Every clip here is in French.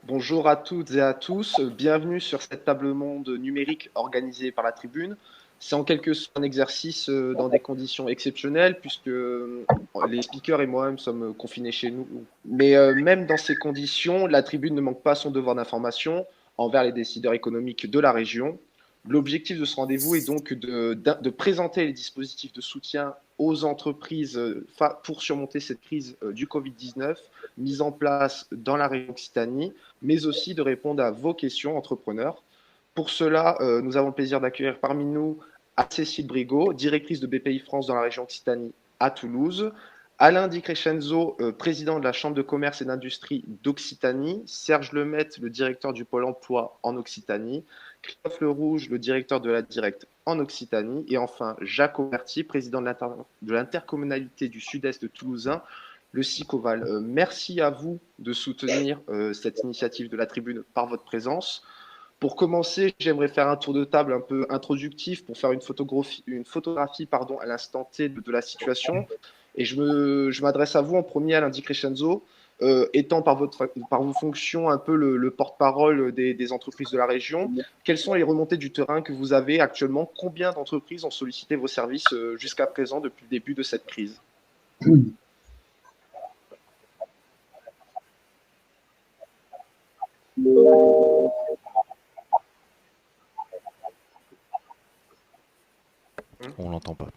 Bonjour à toutes et à tous, bienvenue sur cette table monde numérique organisée par la Tribune. C'est en quelque sorte un exercice dans des conditions exceptionnelles puisque les speakers et moi-même sommes confinés chez nous. Mais même dans ces conditions, la Tribune ne manque pas son devoir d'information envers les décideurs économiques de la région. L'objectif de ce rendez-vous est donc de présenter les dispositifs de soutien aux entreprises pour surmonter cette crise du Covid-19 mise en place dans la région Occitanie, mais aussi de répondre à vos questions entrepreneurs. Pour cela, nous avons le plaisir d'accueillir parmi nous Cécile Brigaud, directrice de BPI France dans la région Occitanie à Toulouse, Alain Di Crescenzo, président de la Chambre de commerce et d'industrie d'Occitanie, Serge Lemaitre, le directeur du Pôle emploi en Occitanie, Christophe Lerouge, le directeur de la Directe en Occitanie, et enfin Jacques Auberti, président de l'intercommunalité du Sud-Est toulousain, le SICOVAL. Merci à vous de soutenir cette initiative de la Tribune par votre présence. Pour commencer, j'aimerais faire un tour de table un peu introductif pour faire une photographie à l'instant T de la situation. Et je m'adresse à vous en premier, Alain Di Crescenzo, étant par vos fonctions un peu le porte-parole des entreprises de la région. Quelles sont les remontées du terrain que vous avez actuellement? Combien d'entreprises ont sollicité vos services jusqu'à présent depuis le début de cette crise? On l'entend pas.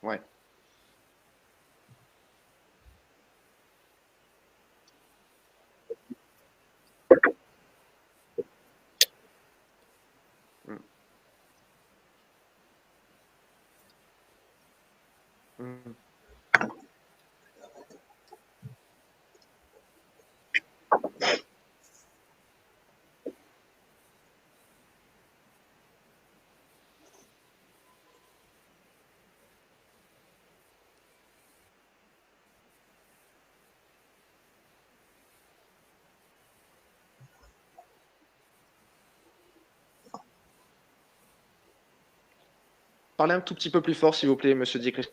Ouais. Mm. Mm. Parlez un tout petit peu plus fort, s'il vous plaît, monsieur Di Crescenzo.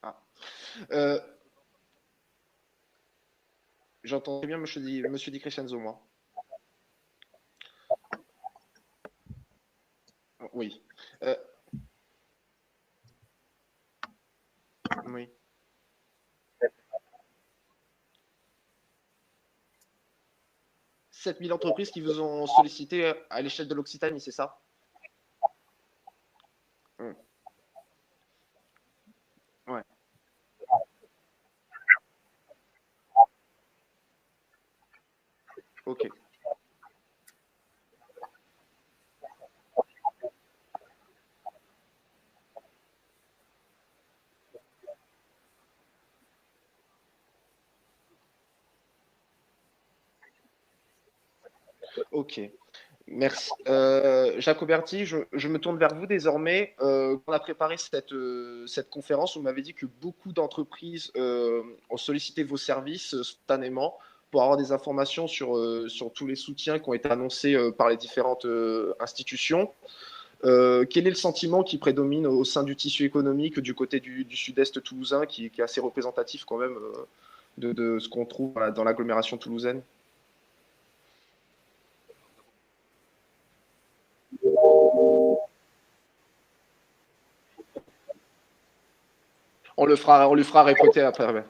Ah. Euh, J'entends très bien monsieur Di Crescenzo, moi. Oui. Euh, oui. 7000 entreprises qui vous ont sollicité à l'échelle de l'Occitanie, c'est ça? Mm. Ouais. Ok. Ok. Merci. Jacques Auberti, je me tourne vers vous désormais. On a préparé cette conférence. Vous m'avez dit que beaucoup d'entreprises ont sollicité vos services spontanément pour avoir des informations sur tous les soutiens qui ont été annoncés par les différentes institutions. Quel est le sentiment qui prédomine au sein du tissu économique du côté du sud-est toulousain, qui est assez représentatif quand même de ce qu'on trouve dans l'agglomération toulousaine? On lui fera répéter après. Ouais.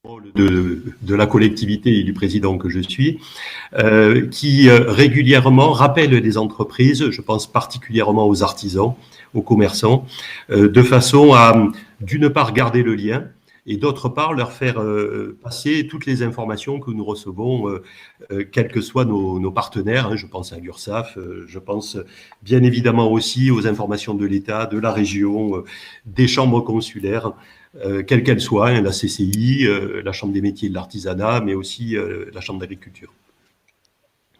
de la collectivité et du président que je suis, qui régulièrement rappelle les entreprises, je pense particulièrement aux artisans, aux commerçants, de façon à, d'une part, garder le lien, et d'autre part, leur faire passer toutes les informations que nous recevons, quels que soient nos partenaires. Hein, je pense à l'URSSAF, je pense bien évidemment aussi aux informations de l'État, de la région, des chambres consulaires, quelles qu'elles soient, hein, la CCI, la Chambre des métiers et de l'artisanat, mais aussi la Chambre d'agriculture.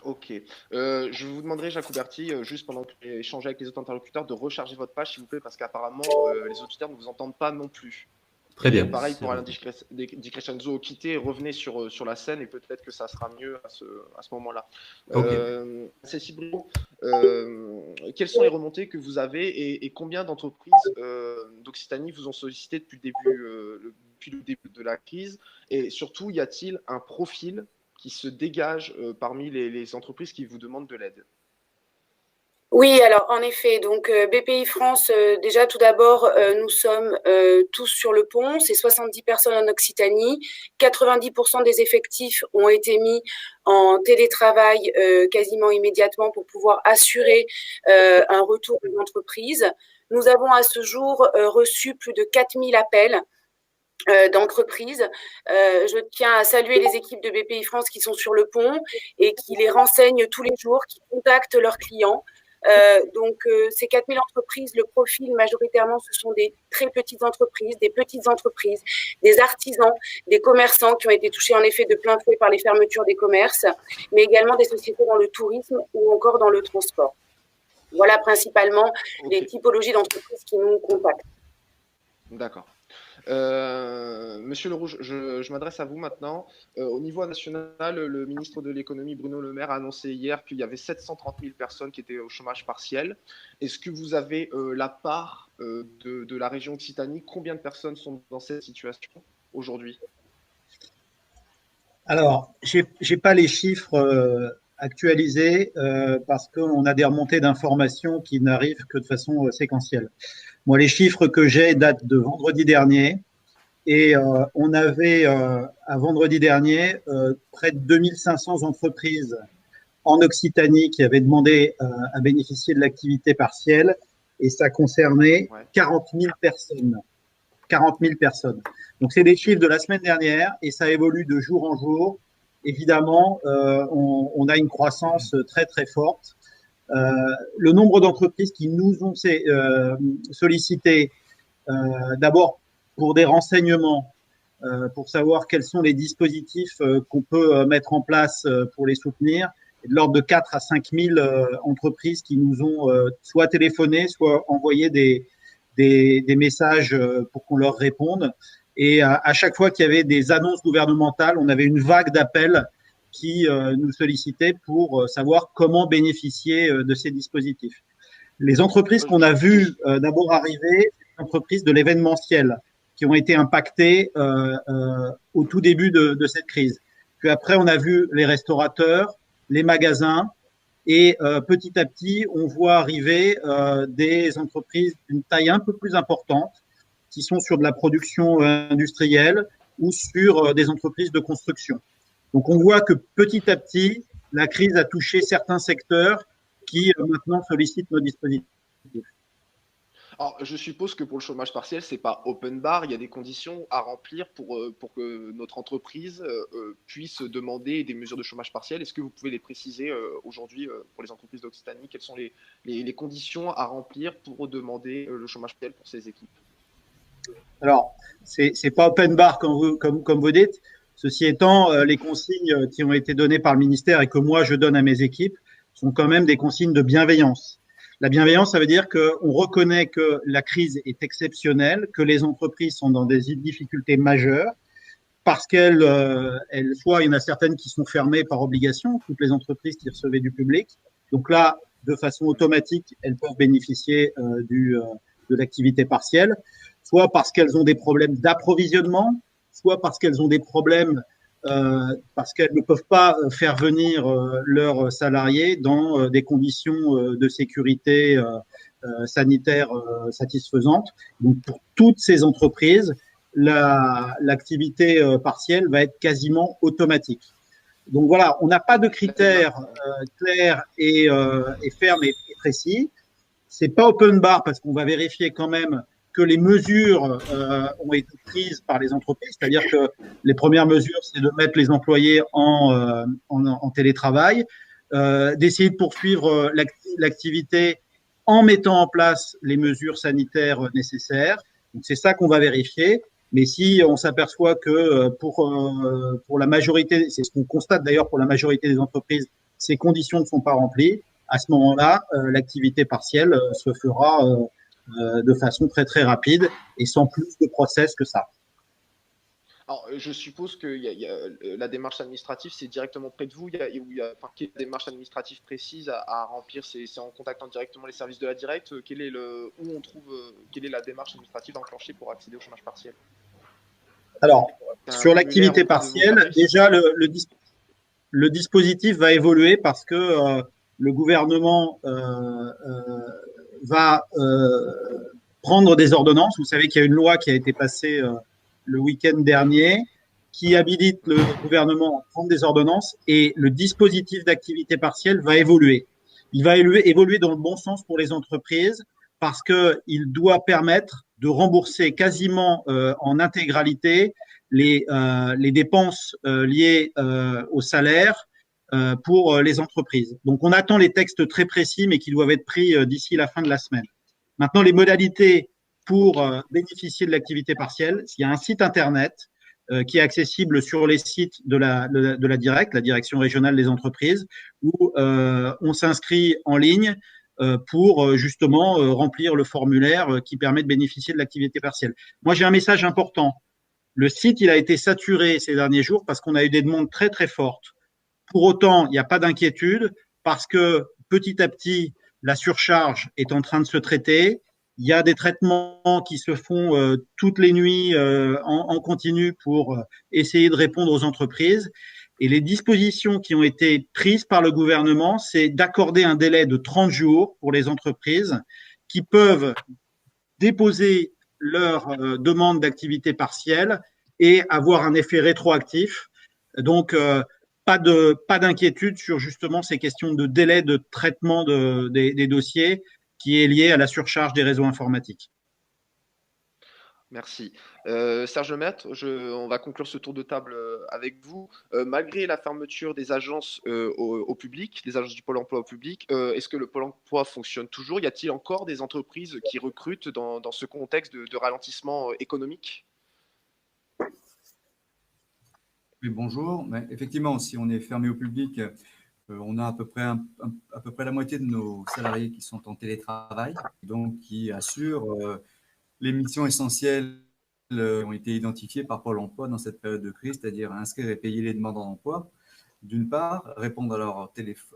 Ok. Je vous demanderai, Jacques Houberty, juste pendant que j'ai échangé avec les autres interlocuteurs, de recharger votre page, s'il vous plaît, parce qu'apparemment, les auditeurs ne vous entendent pas non plus. Très bien. Pareil pour Alain Di Crescenzo, quittez, revenez sur la scène et peut-être que ça sera mieux à ce moment-là. Okay. Cécile Brio, quelles sont les remontées que vous avez et combien d'entreprises d'Occitanie vous ont sollicité depuis le début de la crise? Et surtout, y a-t-il un profil qui se dégage parmi les entreprises qui vous demandent de l'aide? Oui, alors en effet, donc BPI France, déjà tout d'abord, nous sommes tous sur le pont, c'est 70 personnes en Occitanie, 90% des effectifs ont été mis en télétravail quasiment immédiatement pour pouvoir assurer un retour de l'entreprise. Nous avons à ce jour reçu plus de 4000 appels d'entreprises. Je tiens à saluer les équipes de BPI France qui sont sur le pont et qui les renseignent tous les jours, qui contactent leurs clients. Ces 4000 entreprises, le profil majoritairement, ce sont des très petites entreprises, des artisans, des commerçants qui ont été touchés en effet de plein fouet par les fermetures des commerces, mais également des sociétés dans le tourisme ou encore dans le transport. Voilà principalement les typologies d'entreprises qui nous contactent. D'accord. Monsieur Leroux, je m'adresse à vous maintenant. Au niveau national, le ministre de l'économie, Bruno Le Maire, a annoncé hier qu'il y avait 730 000 personnes qui étaient au chômage partiel. Est-ce que vous avez la part de la région Occitanie? Combien de personnes sont dans cette situation aujourd'hui? Alors, j'ai pas les chiffres actualisés parce qu'on a des remontées d'informations qui n'arrivent que de façon séquentielle. Moi, les chiffres que j'ai datent de vendredi dernier et on avait à vendredi dernier près de 2500 entreprises en Occitanie qui avaient demandé à bénéficier de l'activité partielle et ça concernait 40 000 personnes. 40 000 personnes. Donc, c'est des chiffres de la semaine dernière et ça évolue de jour en jour. Évidemment, on a une croissance très, très forte. Le nombre d'entreprises qui nous ont sollicité, d'abord pour des renseignements, pour savoir quels sont les dispositifs qu'on peut mettre en place pour les soutenir, de l'ordre de 4 à 5 000 entreprises qui nous ont soit téléphoné, soit envoyé des messages pour qu'on leur réponde. Et à chaque fois qu'il y avait des annonces gouvernementales, on avait une vague d'appels qui nous sollicitaient pour savoir comment bénéficier de ces dispositifs. Les entreprises qu'on a vues d'abord arriver, c'est les entreprises de l'événementiel qui ont été impactées au tout début de cette crise. Puis après, on a vu les restaurateurs, les magasins, et petit à petit, on voit arriver des entreprises d'une taille un peu plus importante qui sont sur de la production industrielle ou sur des entreprises de construction. Donc, on voit que petit à petit, la crise a touché certains secteurs qui maintenant sollicitent nos dispositifs. Alors, je suppose que pour le chômage partiel, c'est pas open bar. Il y a des conditions à remplir pour que notre entreprise puisse demander des mesures de chômage partiel. Est-ce que vous pouvez les préciser aujourd'hui pour les entreprises d'Occitanie? Quelles sont les conditions à remplir pour demander le chômage partiel pour ces équipes? Alors, c'est pas open bar comme vous dites. Ceci étant, les consignes qui ont été données par le ministère et que moi je donne à mes équipes sont quand même des consignes de bienveillance. La bienveillance, ça veut dire qu'on reconnaît que la crise est exceptionnelle, que les entreprises sont dans des difficultés majeures, parce soit il y en a certaines qui sont fermées par obligation, toutes les entreprises qui recevaient du public. Donc là, de façon automatique, elles peuvent bénéficier de l'activité partielle, soit parce qu'elles ont des problèmes d'approvisionnement, soit parce qu'elles ont des problèmes parce qu'elles ne peuvent pas faire venir leurs salariés dans des conditions de sécurité sanitaire satisfaisantes. Donc, pour toutes ces entreprises, l'activité partielle va être quasiment automatique. Donc voilà, on n'a pas de critères clairs et fermes et précis. C'est pas open bar parce qu'on va vérifier quand même que les mesures ont été prises par les entreprises, c'est-à-dire que les premières mesures, c'est de mettre les employés en télétravail, d'essayer de poursuivre l'activité en mettant en place les mesures sanitaires nécessaires. Donc c'est ça qu'on va vérifier. Mais si on s'aperçoit que pour la majorité, c'est ce qu'on constate d'ailleurs pour la majorité des entreprises, ces conditions ne sont pas remplies, à ce moment-là, l'activité partielle se fera de façon très très rapide et sans plus de process que ça. Alors, je suppose que la démarche administrative, c'est directement près de vous. Quelle est la démarche administrative précise à remplir? C'est en contactant directement les services de la Directe. Quelle est la démarche administrative enclenchée pour accéder au chômage partiel? Alors, sur l'activité partielle, déjà, le dispositif va évoluer parce que le gouvernement va prendre des ordonnances. Vous savez qu'il y a une loi qui a été passée le week-end dernier qui habilite le gouvernement à prendre des ordonnances et le dispositif d'activité partielle va évoluer. Il va évoluer dans le bon sens pour les entreprises parce qu'il doit permettre de rembourser quasiment en intégralité les dépenses liées au salaire pour les entreprises. Donc, on attend les textes très précis, mais qui doivent être pris d'ici la fin de la semaine. Maintenant, les modalités pour bénéficier de l'activité partielle, il y a un site Internet qui est accessible sur les sites de la Directe, la Direction régionale des entreprises, où on s'inscrit en ligne pour justement remplir le formulaire qui permet de bénéficier de l'activité partielle. Moi, j'ai un message important. Le site, il a été saturé ces derniers jours parce qu'on a eu des demandes très, très fortes. Pour autant, il n'y a pas d'inquiétude parce que petit à petit, la surcharge est en train de se traiter. Il y a des traitements qui se font toutes les nuits en continu pour essayer de répondre aux entreprises. Et les dispositions qui ont été prises par le gouvernement, c'est d'accorder un délai de 30 jours pour les entreprises qui peuvent déposer leur demande d'activité partielle et avoir un effet rétroactif. Donc, pas d'inquiétude sur justement ces questions de délai de traitement des dossiers qui est lié à la surcharge des réseaux informatiques. Merci. Serge Lemaître, on va conclure ce tour de table avec vous. Malgré la fermeture des agences au public, des agences du Pôle emploi au public, est-ce que le Pôle emploi fonctionne toujours? Y a-t-il encore des entreprises qui recrutent dans ce contexte de ralentissement économique? Oui, bonjour. Mais effectivement, si on est fermé au public, on a à peu près la moitié de nos salariés qui sont en télétravail, donc qui assurent les missions essentielles ont été identifiées par Pôle emploi dans cette période de crise, c'est-à-dire inscrire et payer les demandeurs d'emploi, d'une part, répondre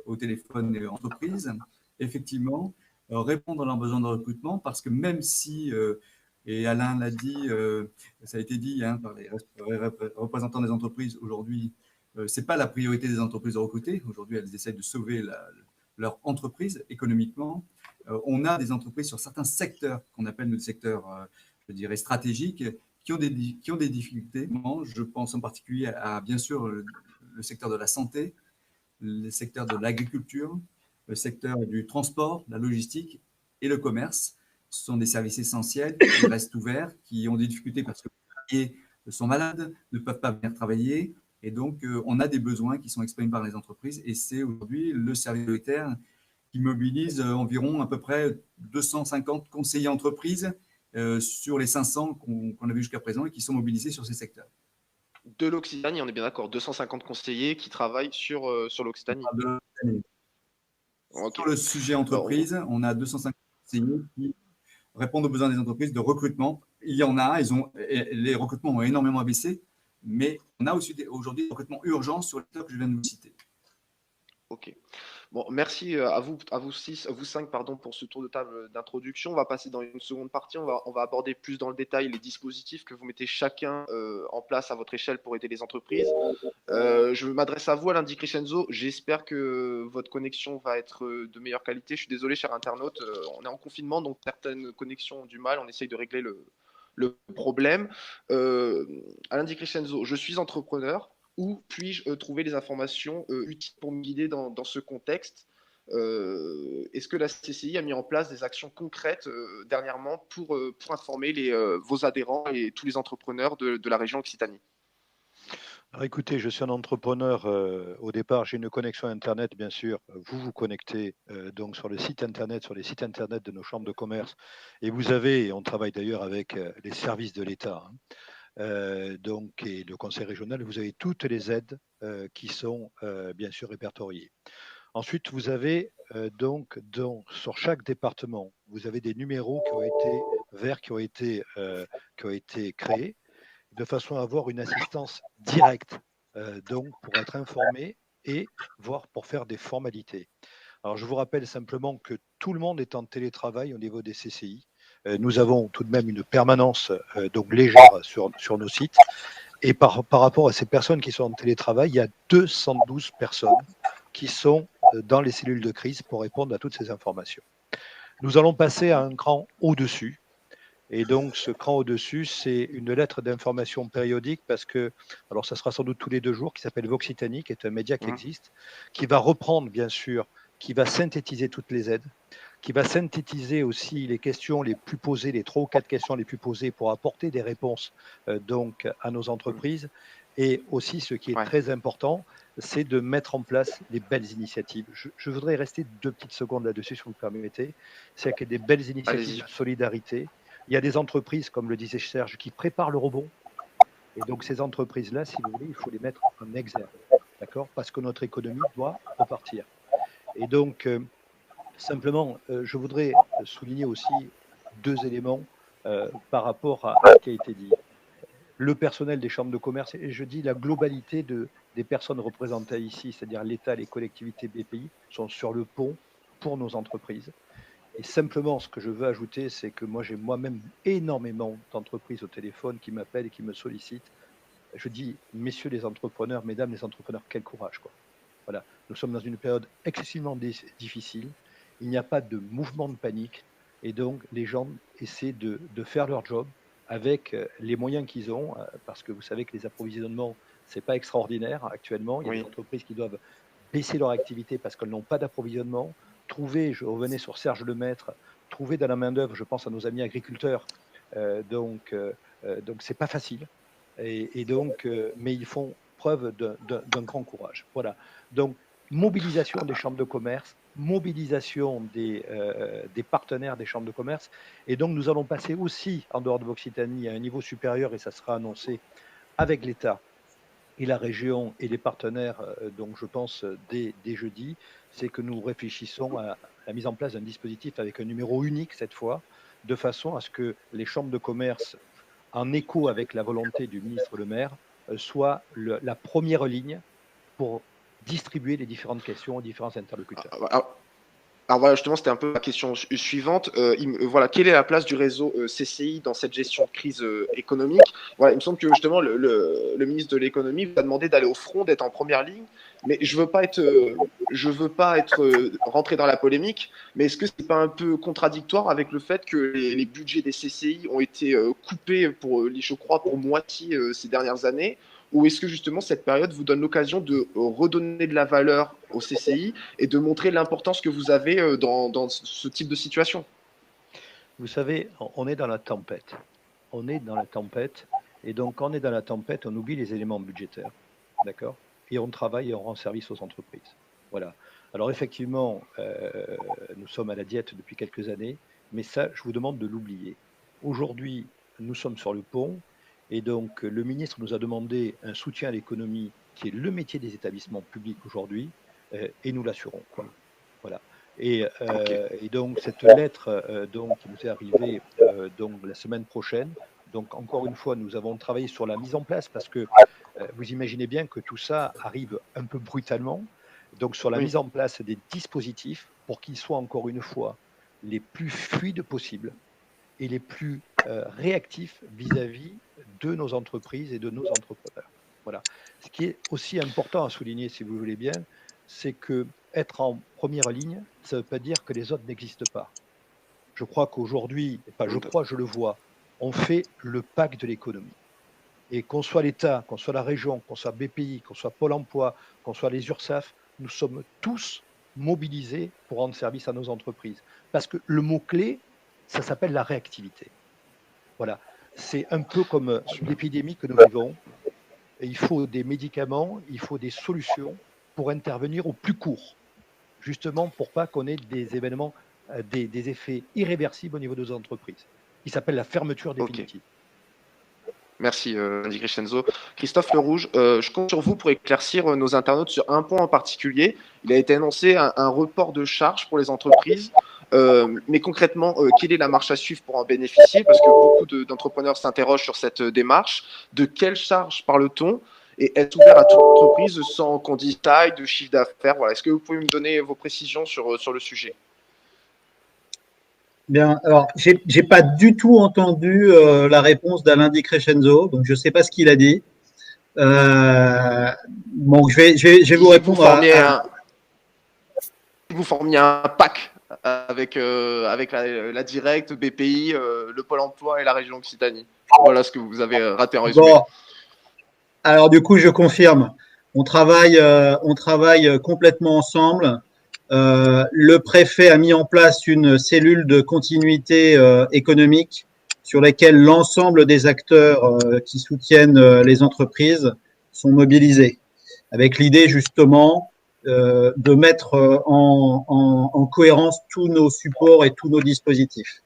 au téléphone des entreprises, effectivement, répondre à leurs besoins de recrutement, parce que même si, et Alain l'a dit, ça a été dit par les représentants des entreprises, aujourd'hui, ce n'est pas la priorité des entreprises de recruter. Aujourd'hui, elles essaient de sauver leur entreprise économiquement. On a des entreprises sur certains secteurs qu'on appelle des secteurs, je dirais, stratégiques, qui ont des difficultés. Je pense en particulier à, bien sûr, le secteur de la santé, le secteur de l'agriculture, le secteur du transport, la logistique et le commerce. Ce sont des services essentiels qui restent ouverts, qui ont des difficultés parce que les salariés sont malades, ne peuvent pas venir travailler. Et donc, on a des besoins qui sont exprimés par les entreprises. Et c'est aujourd'hui le service militaire qui mobilise environ à peu près 250 conseillers entreprises sur les 500 qu'on a vu jusqu'à présent et qui sont mobilisés sur ces secteurs. De l'Occitanie, on est bien d'accord, 250 conseillers qui travaillent sur l'Occitanie. Okay. Sur le sujet entreprise, on a 250 conseillers qui répondent aux besoins des entreprises de recrutement. Il y en a, les recrutements ont énormément baissé, mais on a aussi aujourd'hui des recrutements urgents sur les secteurs que je viens de vous citer. Ok. Bon, merci à vous cinq, pour ce tour de table d'introduction. On va passer dans une seconde partie. On va aborder plus dans le détail les dispositifs que vous mettez chacun en place à votre échelle pour aider les entreprises. Je m'adresse à vous, Alain Di Crescenzo. J'espère que votre connexion va être de meilleure qualité. Je suis désolé, cher internaute. On est en confinement, donc certaines connexions ont du mal. On essaye de régler le problème. Alain Di Crescenzo, je suis entrepreneur. Où puis-je trouver les informations utiles pour me guider dans ce contexte? Est-ce que la CCI a mis en place des actions concrètes dernièrement pour informer vos adhérents et tous les entrepreneurs de la région Occitanie? Alors écoutez, je suis un entrepreneur. Au départ, j'ai une connexion Internet, bien sûr. Vous vous connectez donc sur le site Internet, sur les sites Internet de nos chambres de commerce. Et vous avez, et on travaille d'ailleurs avec les services de l'État, hein, donc, et le conseil régional, vous avez toutes les aides qui sont bien sûr répertoriées. Ensuite, vous avez sur chaque département, vous avez des numéros qui ont été verts, qui ont été créés, de façon à avoir une assistance directe, donc pour être informé et voire pour faire des formalités. Alors, je vous rappelle simplement que tout le monde est en télétravail au niveau des CCI. Nous avons tout de même une permanence donc légère sur nos sites. Et par rapport à ces personnes qui sont en télétravail, il y a 212 personnes qui sont dans les cellules de crise pour répondre à toutes ces informations. Nous allons passer à un cran au-dessus. Et donc, ce cran au-dessus, c'est une lettre d'information périodique parce que, alors ça sera sans doute tous les 2 jours, qui s'appelle Voxitanie, qui est un média qui existe, qui va reprendre, bien sûr, qui va synthétiser toutes les aides, qui va synthétiser aussi les questions les plus posées, les 3 ou 4 questions les plus posées pour apporter des réponses donc à nos entreprises. Et aussi, ce qui est très important, c'est de mettre en place des belles initiatives. Je voudrais rester 2 petites secondes là-dessus, si vous me permettez. C'est qu'il y a des belles initiatives de solidarité. Il y a des entreprises, comme le disait Serge, qui préparent le rebond. Et donc, ces entreprises-là, si vous voulez, il faut les mettre en exergue. D'accord? Parce que notre économie doit repartir. Et donc, simplement, je voudrais souligner aussi 2 éléments par rapport à ce qui a été dit. Le personnel des chambres de commerce, et je dis la globalité des personnes représentées ici, c'est-à-dire l'État, les collectivités, BPI, sont sur le pont pour nos entreprises. Et simplement, ce que je veux ajouter, c'est que moi, j'ai moi-même énormément d'entreprises au téléphone qui m'appellent et qui me sollicitent. Je dis, messieurs les entrepreneurs, mesdames les entrepreneurs, quel courage, quoi. Voilà, nous sommes dans une période excessivement difficile. Il n'y a pas de mouvement de panique. Et donc, les gens essaient de faire leur job avec les moyens qu'ils ont, parce que vous savez que les approvisionnements, ce n'est pas extraordinaire actuellement. Il y a des entreprises qui doivent baisser leur activité parce qu'elles n'ont pas d'approvisionnement. Trouver, je revenais sur Serge Lemaître, trouver de la main-d'œuvre, je pense à nos amis agriculteurs, donc c'est pas facile. Et donc, mais ils font preuve d'un grand courage. Voilà. Donc, mobilisation des chambres de commerce, mobilisation des partenaires des chambres de commerce. Et donc, nous allons passer aussi, en dehors de l'Occitanie, à un niveau supérieur, et ça sera annoncé avec l'État et la région et les partenaires, donc je pense dès jeudi, c'est que nous réfléchissons à la mise en place d'un dispositif avec un numéro unique cette fois, de façon à ce que les chambres de commerce, en écho avec la volonté du ministre Le Maire, soient la première ligne pour distribuer les différentes questions aux différents interlocuteurs. Alors voilà, justement, c'était un peu la question suivante. Voilà, quelle est la place du réseau CCI dans cette gestion de crise économique? Voilà, il me semble que justement le ministre de l'économie vous a demandé d'aller au front, d'être en première ligne. Mais je veux pas être rentré dans la polémique. Mais est-ce que c'est pas un peu contradictoire avec le fait que les budgets des CCI ont été coupés je crois, pour moitié ces dernières années? Ou est-ce que justement cette période vous donne l'occasion de redonner de la valeur au CCI et de montrer l'importance que vous avez dans ce type de situation? Vous savez, on est dans la tempête. On est dans la tempête. Et donc, quand on est dans la tempête, on oublie les éléments budgétaires. D'accord? Et on travaille et on rend service aux entreprises. Voilà. Alors, effectivement, nous sommes à la diète depuis quelques années, mais ça, je vous demande de l'oublier. Aujourd'hui, nous sommes sur le pont. Et donc, le ministre nous a demandé un soutien à l'économie qui est le métier des établissements publics aujourd'hui, et nous l'assurons, quoi. Voilà. Et donc, cette lettre qui nous est arrivée donc, la semaine prochaine, donc encore une fois, nous avons travaillé sur la mise en place parce que vous imaginez bien que tout ça arrive un peu brutalement. Donc, sur la mise en place des dispositifs pour qu'ils soient encore une fois les plus fluides possibles et les plus réactifs vis-à-vis de nos entreprises et de nos entrepreneurs. Voilà. Ce qui est aussi important à souligner, si vous voulez bien, c'est que être en première ligne, ça ne veut pas dire que les autres n'existent pas. Je crois qu'aujourd'hui, je le vois, on fait le pack de l'économie. Et qu'on soit l'État, qu'on soit la région, qu'on soit BPI, qu'on soit Pôle emploi, qu'on soit les URSSAF, nous sommes tous mobilisés pour rendre service à nos entreprises. Parce que le mot-clé, ça s'appelle la réactivité. Voilà. C'est un peu comme l'épidémie que nous vivons. Et il faut des médicaments, il faut des solutions pour intervenir au plus court, justement pour pas qu'on ait des événements, des effets irréversibles au niveau de nos entreprises. Il s'appelle la fermeture définitive. Okay. Merci, Di Crescenzo. Christophe Lerouge, je compte sur vous pour éclaircir nos internautes sur un point en particulier. Il a été annoncé un report de charges pour les entreprises. Mais concrètement, quelle est la marche à suivre pour en bénéficier? Parce que beaucoup d'entrepreneurs s'interrogent sur cette démarche. De quelle charge parle-t-on? Et est-ce ouvert à toute entreprise sans qu'on dise taille, de chiffre d'affaires? Voilà. Est-ce que vous pouvez me donner vos précisions sur le sujet? Bien, alors, j'ai pas du tout entendu la réponse d'Alain Di Crescenzo, donc je sais pas ce qu'il a dit. Bon, je vais vous répondre Vous formiez un pack avec la Directe, BPI, le Pôle emploi et la région Occitanie. Voilà ce que vous avez raté en résumé. Bon, alors du coup, je confirme. On travaille complètement ensemble. Le préfet a mis en place une cellule de continuité économique sur laquelle l'ensemble des acteurs qui soutiennent les entreprises sont mobilisés, avec l'idée justement de mettre en cohérence tous nos supports et tous nos dispositifs.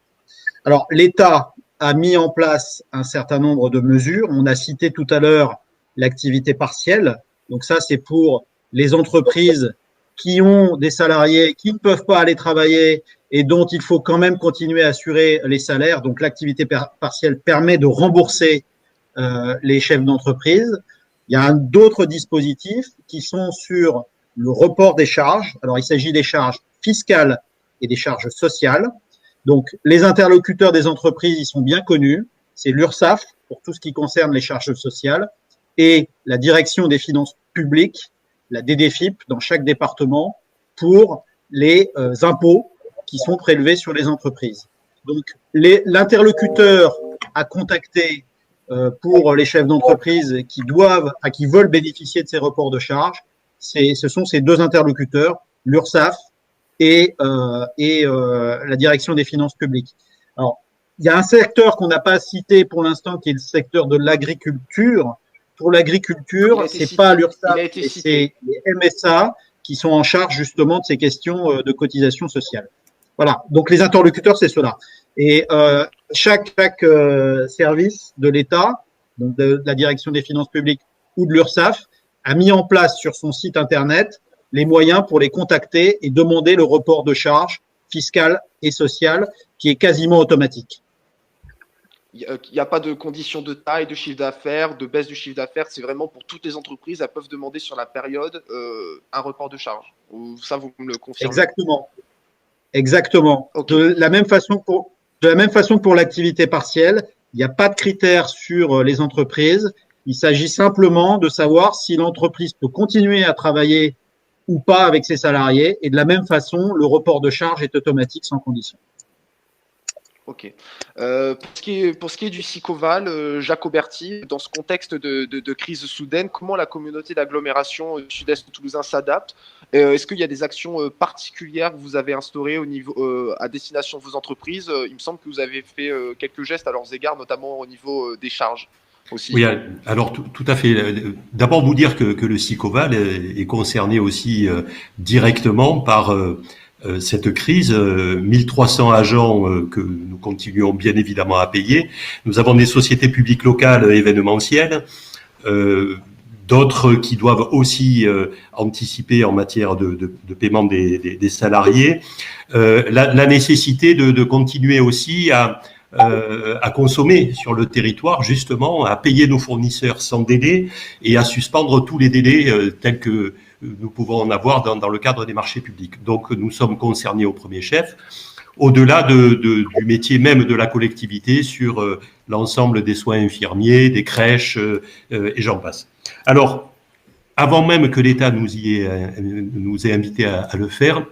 Alors, l'État a mis en place un certain nombre de mesures. On a cité tout à l'heure l'activité partielle. Donc ça, c'est pour les entreprises qui ont des salariés qui ne peuvent pas aller travailler et dont il faut quand même continuer à assurer les salaires. Donc l'activité partielle permet de rembourser les chefs d'entreprise. Il y a d'autres dispositifs qui sont sur le report des charges. Alors il s'agit des charges fiscales et des charges sociales. Donc les interlocuteurs des entreprises, ils sont bien connus. C'est l'URSSAF pour tout ce qui concerne les charges sociales et la direction des finances publiques, la DDFiP, dans chaque département, pour les impôts qui sont prélevés sur les entreprises. Donc, l'interlocuteur à contacter pour les chefs d'entreprise qui veulent bénéficier de ces reports de charges, ce sont ces deux interlocuteurs, l'URSSAF et la direction des finances publiques. Alors, il y a un secteur qu'on n'a pas cité pour l'instant, qui est le secteur de l'agriculture. Pour l'agriculture, c'est pas l'URSSAF, c'est les MSA qui sont en charge justement de ces questions de cotisation sociale. Voilà. Donc les interlocuteurs, c'est cela. Et chaque service de l'État, donc de la direction des finances publiques ou de l'URSSAF, a mis en place sur son site internet les moyens pour les contacter et demander le report de charges fiscales et sociales, qui est quasiment automatique. Il n'y a pas de conditions de taille, de chiffre d'affaires, de baisse du chiffre d'affaires. C'est vraiment pour toutes les entreprises. Elles peuvent demander sur la période un report de charge. Ça, vous me le confirmez? Exactement. Okay. De la même façon que pour l'activité partielle, il n'y a pas de critères sur les entreprises. Il s'agit simplement de savoir si l'entreprise peut continuer à travailler ou pas avec ses salariés. Et de la même façon, le report de charge est automatique sans condition. Ok. Pour ce qui est du Sicoval, Jacques Auberti, dans ce contexte de crise soudaine, comment la communauté d'agglomération sud-est toulousain s'adapte? Est-ce qu'il y a des actions particulières que vous avez instaurées au niveau, à destination de vos entreprises? Il me semble que vous avez fait quelques gestes à leurs égards, notamment au niveau des charges aussi. Oui, alors tout à fait. D'abord, vous dire que le Sicoval est concerné aussi directement par cette crise, 1300 agents que nous continuons bien évidemment à payer. Nous avons des sociétés publiques locales événementielles, d'autres qui doivent aussi anticiper en matière de paiement des salariés. La nécessité de continuer aussi à consommer sur le territoire, justement, à payer nos fournisseurs sans délai et à suspendre tous les délais tels que nous pouvons en avoir dans le cadre des marchés publics. Donc, nous sommes concernés au premier chef, au-delà du métier même de la collectivité, sur l'ensemble des soins infirmiers, des crèches, et j'en passe. Alors, avant même que l'État nous ait invités à le faire,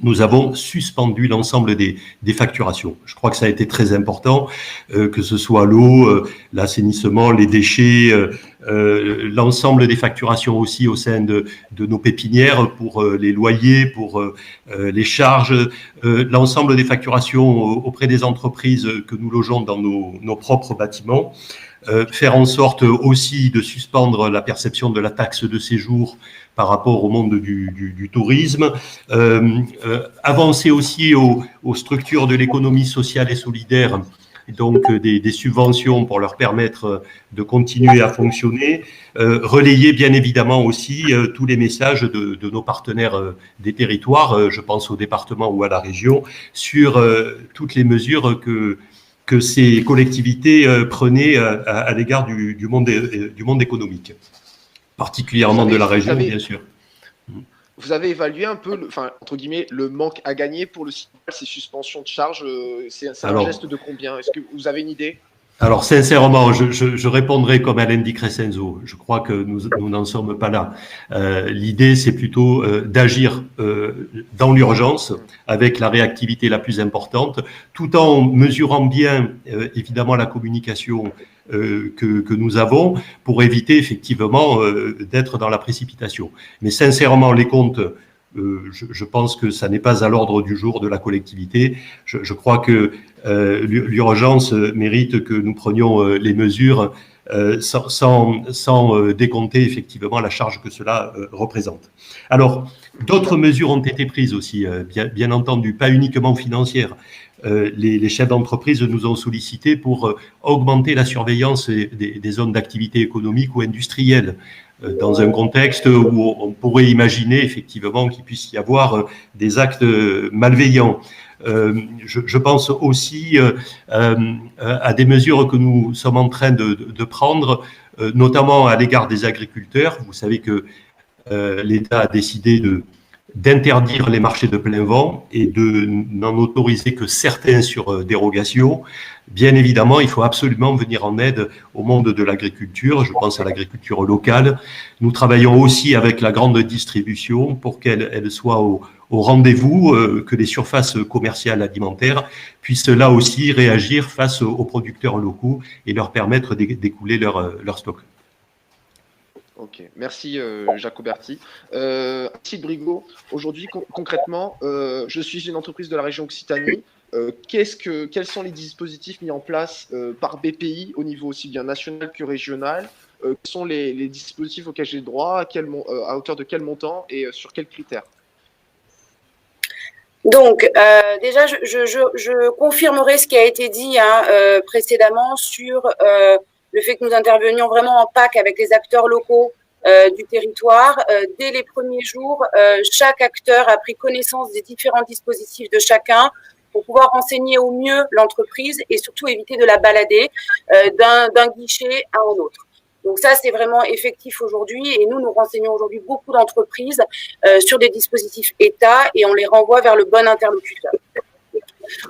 nous avons suspendu l'ensemble des facturations. Je crois que ça a été très important, que ce soit l'eau, l'assainissement, les déchets, l'ensemble des facturations aussi au sein de nos pépinières pour les loyers, pour les charges, l'ensemble des facturations auprès des entreprises que nous logeons dans nos propres bâtiments. Faire en sorte aussi de suspendre la perception de la taxe de séjour par rapport au monde du tourisme, avancer aussi aux structures de l'économie sociale et solidaire, donc des subventions pour leur permettre de continuer à fonctionner, relayer bien évidemment aussi tous les messages de nos partenaires des territoires, je pense au département ou à la région, sur toutes les mesures que ces collectivités prenaient à l'égard du monde économique, particulièrement de la région, bien sûr. Vous avez évalué un peu, entre guillemets, le manque à gagner pour le CIPAL, ces suspensions de charges, c'est un geste de combien? Est-ce que vous avez une idée? Alors, sincèrement, je répondrai comme Alain Di Crescenzo. Je crois que nous n'en sommes pas là. L'idée, c'est plutôt d'agir dans l'urgence, avec la réactivité la plus importante, tout en mesurant bien, évidemment, la communication que nous avons, pour éviter effectivement d'être dans la précipitation. Mais sincèrement, les comptes, je pense que ça n'est pas à l'ordre du jour de la collectivité. Je crois que l'urgence mérite que nous prenions les mesures sans décompter effectivement la charge que cela représente. Alors, d'autres mesures ont été prises aussi, bien entendu, pas uniquement financières. Les chefs d'entreprise nous ont sollicité pour augmenter la surveillance des zones d'activité économique ou industrielle, dans un contexte où on pourrait imaginer effectivement qu'il puisse y avoir des actes malveillants. Je pense aussi à des mesures que nous sommes en train de prendre, notamment à l'égard des agriculteurs. Vous savez que l'État a décidé d'interdire les marchés de plein vent et de n'en autoriser que certains sur dérogation. Bien évidemment, il faut absolument venir en aide au monde de l'agriculture. Je pense à l'agriculture locale. Nous travaillons aussi avec la grande distribution pour qu'elle soit au rendez-vous, que les surfaces commerciales alimentaires puissent là aussi réagir face aux producteurs locaux et leur permettre d'écouler leur stock. Ok, merci Jacoberti. Tite Brigot, aujourd'hui concrètement, je suis une entreprise de la région Occitanie. Quels sont les dispositifs mis en place par BPI au niveau aussi bien national que régional? Quels sont les dispositifs auxquels j'ai le droit, à hauteur de quel montant et sur quels critères? Donc, déjà, je confirmerai ce qui a été dit précédemment sur le fait que nous intervenions vraiment en PAC avec les acteurs locaux du territoire. Dès les premiers jours, chaque acteur a pris connaissance des différents dispositifs de chacun pour pouvoir renseigner au mieux l'entreprise et surtout éviter de la balader d'un guichet à un autre. Donc ça, c'est vraiment effectif aujourd'hui et nous renseignons aujourd'hui beaucoup d'entreprises sur des dispositifs État et on les renvoie vers le bon interlocuteur.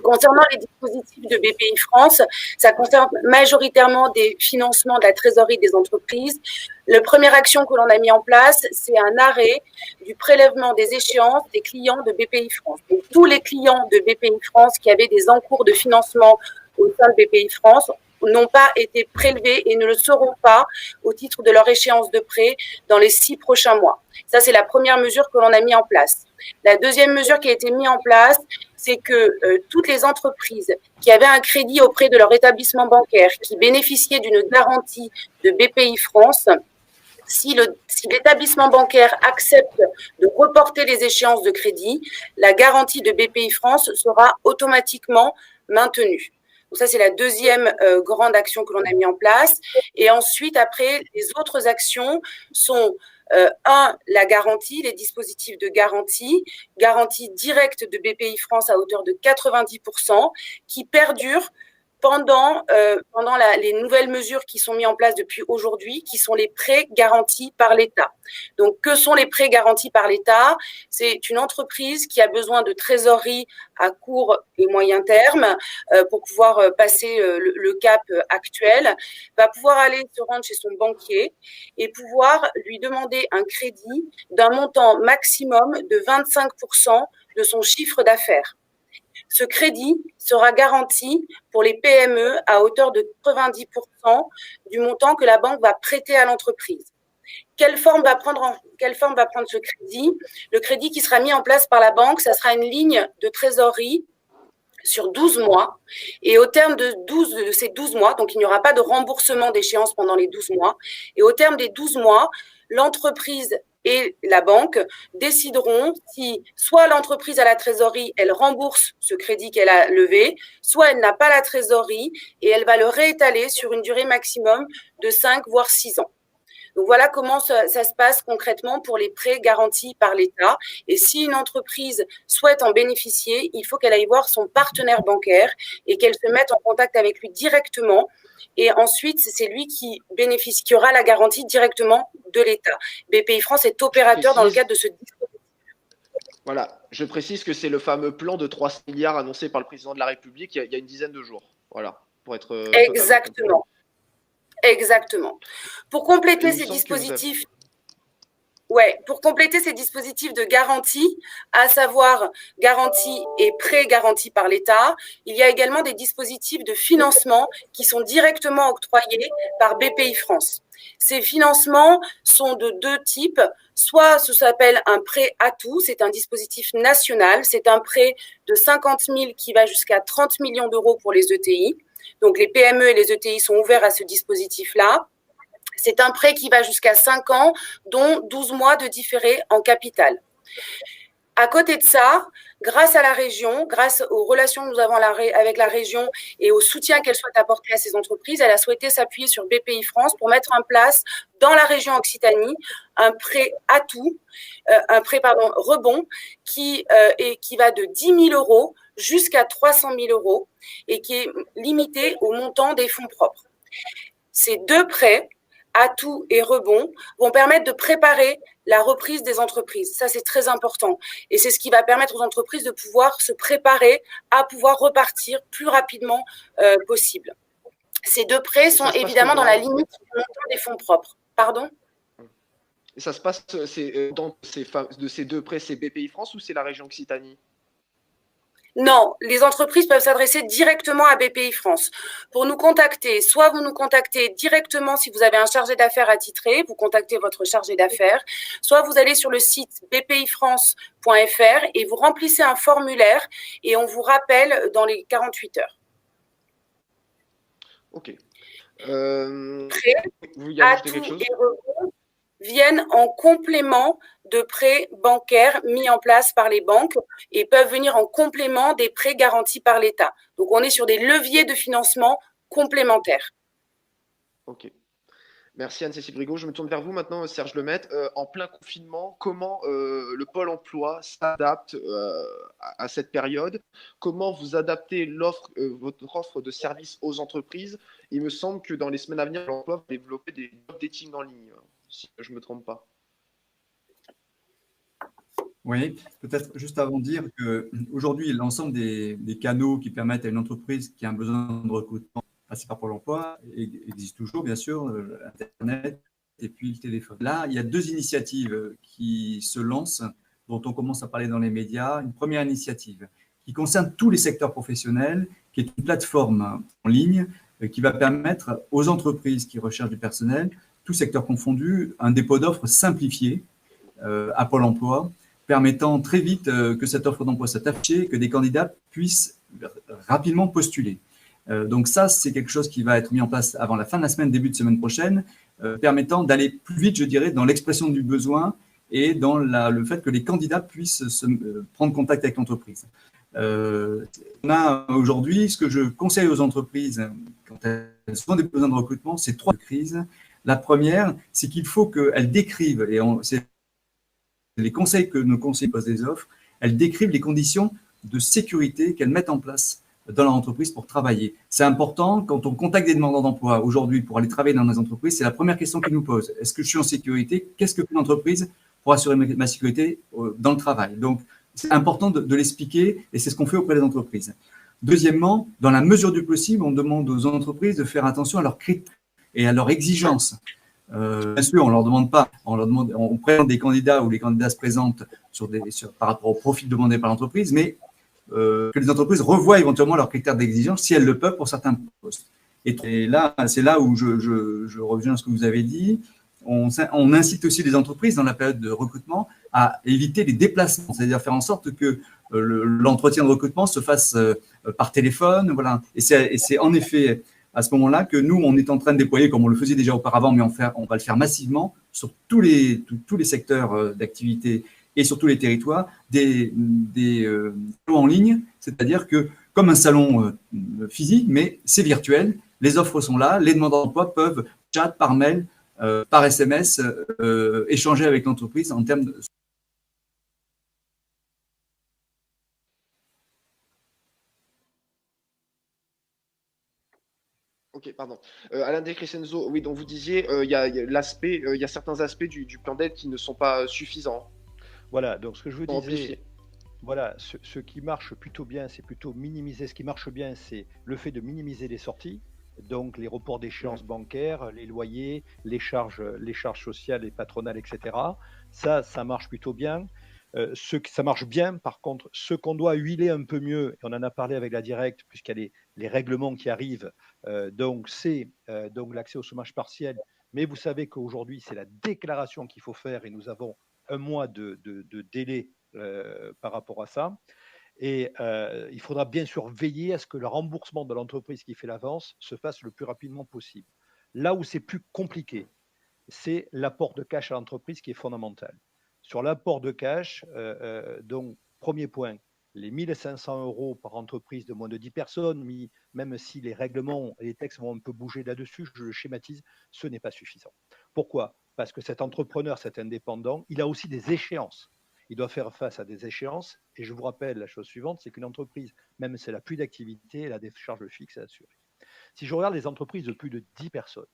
Concernant les dispositifs de BPI France, ça concerne majoritairement des financements de la trésorerie des entreprises. La première action que l'on a mis en place, c'est un arrêt du prélèvement des échéances des clients de BPI France. Donc, tous les clients de BPI France qui avaient des encours de financement au sein de BPI France n'ont pas été prélevés et ne le seront pas au titre de leur échéance de prêt dans les 6 prochains mois. Ça, c'est la première mesure que l'on a mis en place. La deuxième mesure qui a été mise en place, c'est que toutes les entreprises qui avaient un crédit auprès de leur établissement bancaire, qui bénéficiaient d'une garantie de BPI France, si l'établissement bancaire accepte de reporter les échéances de crédit, la garantie de BPI France sera automatiquement maintenue. Donc ça, c'est la deuxième grande action que l'on a mis en place. Et ensuite, après, les autres actions sont la garantie, les dispositifs de garantie directe de BPI France à hauteur de 90%, qui perdurent pendant les nouvelles mesures qui sont mises en place depuis aujourd'hui, qui sont les prêts garantis par l'État. Donc, que sont les prêts garantis par l'État? C'est une entreprise qui a besoin de trésorerie à court et moyen terme pour pouvoir passer le cap actuel, va pouvoir aller se rendre chez son banquier et pouvoir lui demander un crédit d'un montant maximum de 25% de son chiffre d'affaires. Ce crédit sera garanti pour les PME à hauteur de 90% du montant que la banque va prêter à l'entreprise. Quelle forme va prendre ce crédit? Le crédit qui sera mis en place par la banque, ça sera une ligne de trésorerie sur 12 mois. Et au terme de ces 12 mois, donc il n'y aura pas de remboursement d'échéance pendant les 12 mois, et au terme des 12 mois, l'entreprise et la banque décideront si soit l'entreprise a la trésorerie, elle rembourse ce crédit qu'elle a levé, soit elle n'a pas la trésorerie et elle va le réétaler sur une durée maximum de 5 voire 6 ans. Donc voilà comment ça se passe concrètement pour les prêts garantis par l'État. Et si une entreprise souhaite en bénéficier, il faut qu'elle aille voir son partenaire bancaire et qu'elle se mette en contact avec lui directement. Et ensuite, c'est lui qui aura la garantie directement de l'État. BPI France est opérateur dans le cadre de ce dispositif. Voilà, je précise que c'est le fameux plan de 300 milliards annoncé par le président de la République il y a une dizaine de jours. Voilà, pour être… Exactement. Exactement. Pour compléter ces dispositifs, de garantie, à savoir garantie et prêt garantis par l'État, il y a également des dispositifs de financement qui sont directement octroyés par BPI France. Ces financements sont de deux types. Soit ça s'appelle un prêt Atout, c'est un dispositif national, c'est un prêt de 50 000 qui va jusqu'à 30 millions d'euros pour les ETI. Donc, les PME et les ETI sont ouverts à ce dispositif-là. C'est un prêt qui va jusqu'à 5 ans, dont 12 mois de différé en capital. À côté de ça, grâce à la région, grâce aux relations que nous avons avec la région et au soutien qu'elle souhaite apporter à ces entreprises, elle a souhaité s'appuyer sur BPI France pour mettre en place dans la région Occitanie un prêt rebond qui va de 10 000 euros jusqu'à 300 000 euros et qui est limité au montant des fonds propres. Ces deux prêts, Atout et Rebond, vont permettre de préparer la reprise des entreprises. Ça, c'est très important. Et c'est ce qui va permettre aux entreprises de pouvoir se préparer à pouvoir repartir plus rapidement possible. Ces deux prêts sont évidemment dans la limite du montant des fonds propres. Pardon ? Et ça se passe de ces deux prêts, c'est BPI France ou c'est la région Occitanie ? Non, les entreprises peuvent s'adresser directement à BPI France. Pour nous contacter, soit vous nous contactez directement si vous avez un chargé d'affaires attitré, vous contactez votre chargé d'affaires, soit vous allez sur le site bpifrance.fr et vous remplissez un formulaire et on vous rappelle dans les 48 heures. Ok. Atout et Rebond viennent en complément de prêts bancaires mis en place par les banques et peuvent venir en complément des prêts garantis par l'État. Donc, on est sur des leviers de financement complémentaires. Ok. Merci Anne-Cécile Brigaud. Je me tourne vers vous maintenant, Serge Lemaitre. En plein confinement, comment le Pôle emploi s'adapte à cette période? Comment vous adaptez votre offre de services aux entreprises? Il me semble que dans les semaines à venir, l'emploi va développer des job dating en ligne, si je ne me trompe pas. Oui, peut-être juste avant de dire qu'aujourd'hui, l'ensemble des canaux qui permettent à une entreprise qui a un besoin de recrutement passer par Pôle emploi existe toujours, bien sûr, Internet et puis le téléphone. Là, il y a deux initiatives qui se lancent, dont on commence à parler dans les médias. Une première initiative qui concerne tous les secteurs professionnels, qui est une plateforme en ligne qui va permettre aux entreprises qui recherchent du personnel, tous secteurs confondus, un dépôt d'offres simplifié à Pôle emploi, permettant très vite que cette offre d'emploi soit affichée, que des candidats puissent rapidement postuler. Donc ça, c'est quelque chose qui va être mis en place avant la fin de la semaine, début de semaine prochaine, permettant d'aller plus vite, je dirais, dans l'expression du besoin et dans le fait que les candidats puissent prendre contact avec l'entreprise. On a aujourd'hui, ce que je conseille aux entreprises quand elles ont des besoins de recrutement, c'est 3 crises. La première, c'est qu'il faut qu'elles décrivent, et c'est les conseils que nos conseillers posent des offres, elles décrivent les conditions de sécurité qu'elles mettent en place dans leur entreprise pour travailler. C'est important quand on contacte des demandeurs d'emploi aujourd'hui pour aller travailler dans les entreprises, c'est la première question qu'ils nous posent. Est-ce que je suis en sécurité? Qu'est-ce que fait l'entreprise pour assurer ma sécurité dans le travail? Donc, c'est important de l'expliquer et c'est ce qu'on fait auprès des entreprises. Deuxièmement, dans la mesure du possible, on demande aux entreprises de faire attention à leurs critères et à leurs exigences. Bien sûr, on présente des candidats ou les candidats se présentent par rapport au profil demandé par l'entreprise, mais que les entreprises revoient éventuellement leurs critères d'exigence si elles le peuvent pour certains postes. Et là, c'est là où je reviens à ce que vous avez dit. On incite aussi les entreprises dans la période de recrutement à éviter les déplacements, c'est-à-dire faire en sorte que l'entretien de recrutement se fasse par téléphone. Voilà. Et c'est en effet à ce moment-là que nous, on est en train de déployer, comme on le faisait déjà auparavant, mais on va le faire massivement sur tous les secteurs d'activité et sur tous les territoires, des salons en ligne, c'est-à-dire que comme un salon physique, mais c'est virtuel, les offres sont là, les demandeurs d'emploi peuvent chat, par mail, par SMS, échanger avec l'entreprise en termes de… Ok, pardon. Alain De Crescenzo, oui, donc vous disiez, il y a certains aspects du plan d'aide qui ne sont pas suffisants. Voilà, donc ce que je vous disais, voilà, ce qui marche plutôt bien, c'est plutôt minimiser. Ce qui marche bien, c'est le fait de minimiser les sorties, donc les reports d'échéances bancaires, les loyers, les charges sociales et patronales, etc. Ça marche plutôt bien. Ça marche bien, par contre, ce qu'on doit huiler un peu mieux, et on en a parlé avec la Directe, puisqu'il y a les règlements qui arrivent, donc c'est donc l'accès au chômage partiel. Mais vous savez qu'aujourd'hui, c'est la déclaration qu'il faut faire et nous avons un mois de délai par rapport à ça. Et il faudra bien sûr veiller à ce que le remboursement de l'entreprise qui fait l'avance se fasse le plus rapidement possible. Là où c'est plus compliqué, c'est l'apport de cash à l'entreprise qui est fondamental. Sur l'apport de cash, donc premier point, les 1 500 € par entreprise de moins de 10 personnes, même si les règlements et les textes vont un peu bouger là-dessus, je le schématise, ce n'est pas suffisant. Pourquoi ? Parce que cet entrepreneur, cet indépendant, il a aussi des échéances. Il doit faire face à des échéances. Et je vous rappelle la chose suivante, c'est qu'une entreprise, même si elle n'a plus d'activité, elle a des charges fixes à assurer. Si je regarde les entreprises de plus de 10 personnes,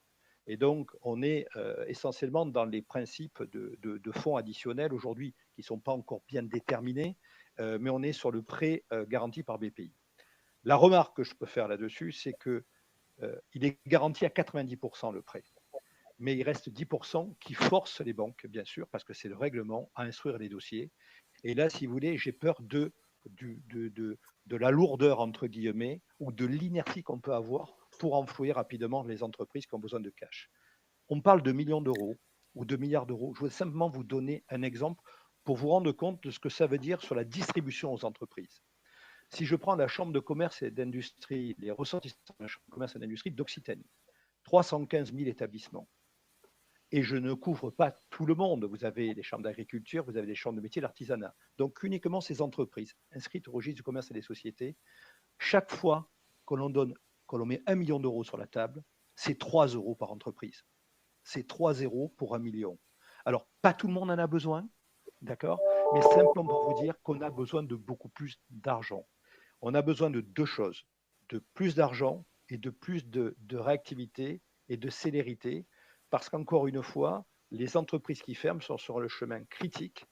et donc on est essentiellement dans les principes de fonds additionnels aujourd'hui qui ne sont pas encore bien déterminés, mais on est sur le prêt garanti par BPI. La remarque que je peux faire là-dessus, c'est qu'il est garanti à 90% le prêt. Mais il reste 10% qui forcent les banques, bien sûr, parce que c'est le règlement, à instruire les dossiers. Et là, si vous voulez, j'ai peur de la lourdeur, entre guillemets, ou de l'inertie qu'on peut avoir pour enflouer rapidement les entreprises qui ont besoin de cash. On parle de millions d'euros ou de milliards d'euros. Je voudrais simplement vous donner un exemple pour vous rendre compte de ce que ça veut dire sur la distribution aux entreprises. Si je prends la Chambre de commerce et d'industrie, les ressortissants de la Chambre de commerce et d'industrie d'Occitanie, 315 000 établissements. Et je ne couvre pas tout le monde. Vous avez des chambres d'agriculture, vous avez des chambres de métier, l'artisanat. Donc uniquement ces entreprises inscrites au registre du commerce et des sociétés, chaque fois que l'on met 1 million d'euros sur la table, c'est 3 € par entreprise. C'est 3 € pour 1 million. Alors, pas tout le monde en a besoin, d'accord, mais simplement pour vous dire qu'on a besoin de beaucoup plus d'argent. On a besoin de deux choses, de plus d'argent et de plus de réactivité et de célérité, parce qu'encore une fois, les entreprises qui ferment sont sur le chemin critique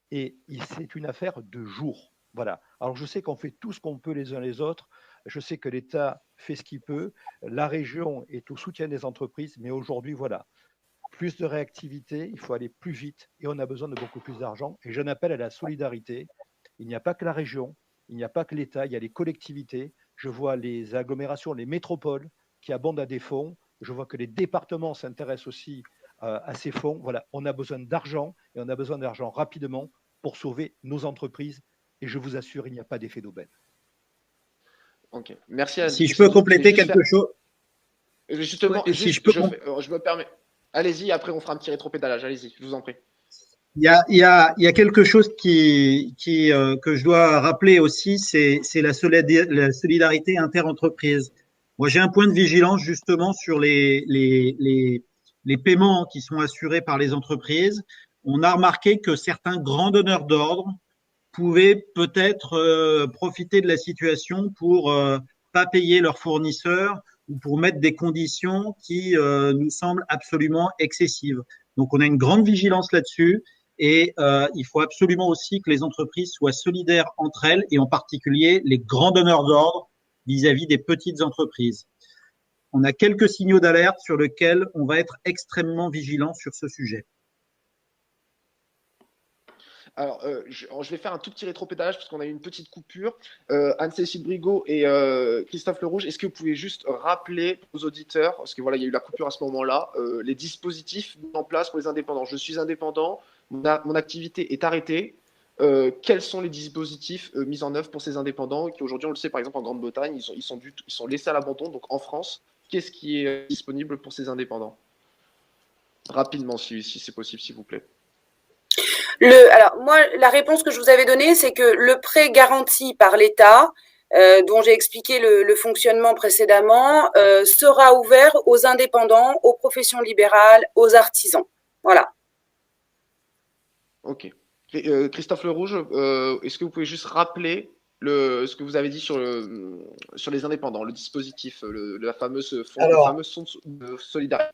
et c'est une affaire de jours. Voilà. Alors, je sais qu'on fait tout ce qu'on peut les uns les autres. Je sais que l'État fait ce qu'il peut. La région est au soutien des entreprises. Mais aujourd'hui, voilà, plus de réactivité, il faut aller plus vite et on a besoin de beaucoup plus d'argent. Et j'en appelle à la solidarité. Il n'y a pas que la région, il n'y a pas que l'État, il y a les collectivités. Je vois les agglomérations, les métropoles qui abondent à des fonds. Je vois que les départements s'intéressent aussi à ces fonds. Voilà, on a besoin d'argent et on a besoin d'argent rapidement pour sauver nos entreprises. Et je vous assure, il n'y a pas d'effet d'aubaine. Ok, merci. Si je peux compléter quelque chose. Justement, ouais, si je me permets. Allez-y, après on fera un petit rétropédalage. Allez-y, je vous en prie. Il y a quelque chose que je dois rappeler aussi, c'est la solidarité interentreprise. Moi, j'ai un point de vigilance justement sur les paiements qui sont assurés par les entreprises. On a remarqué que certains grands donneurs d'ordre pouvaient peut-être profiter de la situation pour pas payer leurs fournisseurs ou pour mettre des conditions qui nous semblent absolument excessives. Donc, on a une grande vigilance là-dessus et il faut absolument aussi que les entreprises soient solidaires entre elles et en particulier les grands donneurs d'ordre vis-à-vis des petites entreprises. On a quelques signaux d'alerte sur lesquels on va être extrêmement vigilant sur ce sujet. Alors, je vais faire un tout petit rétropédalage parce qu'on a eu une petite coupure. Anne-Cécile Brigaud et Christophe Lerouge, est-ce que vous pouvez juste rappeler aux auditeurs, parce que voilà, il y a eu la coupure à ce moment-là, les dispositifs mis en place pour les indépendants. Je suis indépendant, mon activité est arrêtée. Quels sont les dispositifs mis en œuvre pour ces indépendants qui aujourd'hui, on le sait par exemple en Grande-Bretagne, ils sont laissés à l'abandon. Donc en France, qu'est-ce qui est disponible pour ces indépendants? Rapidement, si c'est possible, s'il vous plaît. Alors, moi, la réponse que je vous avais donnée, c'est que le prêt garanti par l'État, dont j'ai expliqué le fonctionnement précédemment, sera ouvert aux indépendants, aux professions libérales, aux artisans. Voilà. Ok. Christophe Lerouge, est-ce que vous pouvez juste rappeler ce que vous avez dit sur les indépendants, le dispositif, le fameux fonds de solidarité?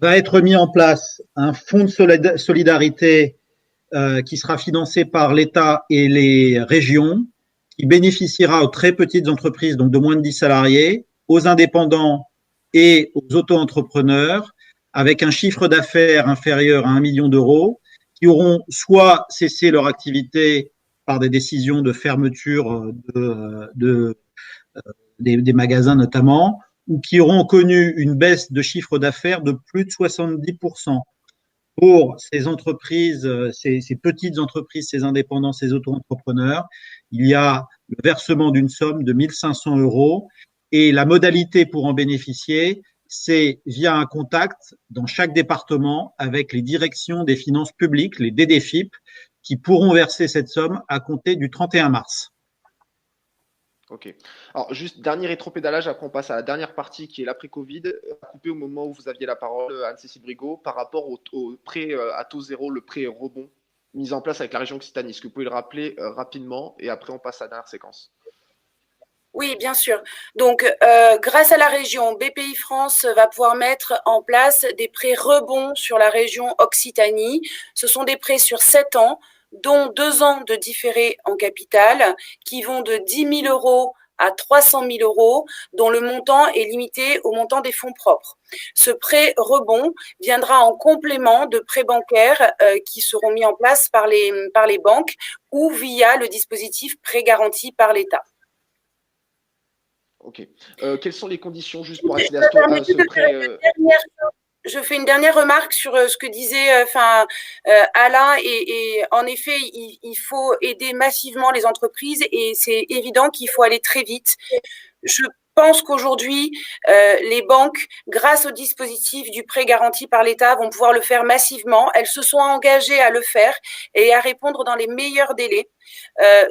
Va être mis en place un fonds de solidarité qui sera financé par l'État et les régions, qui bénéficiera aux très petites entreprises, donc de moins de 10 salariés, aux indépendants et aux auto-entrepreneurs, avec un chiffre d'affaires inférieur à 1 million d'euros, qui auront soit cessé leur activité par des décisions de fermeture des magasins notamment, ou qui auront connu une baisse de chiffre d'affaires de plus de 70%. Pour ces entreprises, ces petites entreprises, ces indépendants, ces auto-entrepreneurs, il y a le versement d'une somme de 1 500 € et la modalité pour en bénéficier, c'est via un contact dans chaque département avec les directions des finances publiques, les DDFiP, qui pourront verser cette somme à compter du 31 mars. Ok. Alors, juste dernier rétropédalage, après on passe à la dernière partie qui est l'après-Covid, coupé au moment où vous aviez la parole, Anne-Cécile Brigaud, par rapport au prêt à taux zéro, le prêt rebond mis en place avec la région Occitanie. Est-ce que vous pouvez le rappeler rapidement et après on passe à la dernière séquence? Oui, bien sûr. Donc, grâce à la région, BPI France va pouvoir mettre en place des prêts rebonds sur la région Occitanie. Ce sont des prêts sur 7 ans, dont 2 ans de différé en capital, qui vont de 10 000 € à 300 000 €, dont le montant est limité au montant des fonds propres. Ce prêt rebond viendra en complément de prêts bancaires qui seront mis en place par les banques ou via le dispositif prêt garanti par l'État. Ok. Quelles sont les conditions juste pour accéder à ce prêt Je fais une dernière remarque sur ce que disait Alain et en effet, il faut aider massivement les entreprises et c'est évident qu'il faut aller très vite. Je pense qu'aujourd'hui, les banques, grâce au dispositif du prêt garanti par l'État, vont pouvoir le faire massivement. Elles se sont engagées à le faire et à répondre dans les meilleurs délais.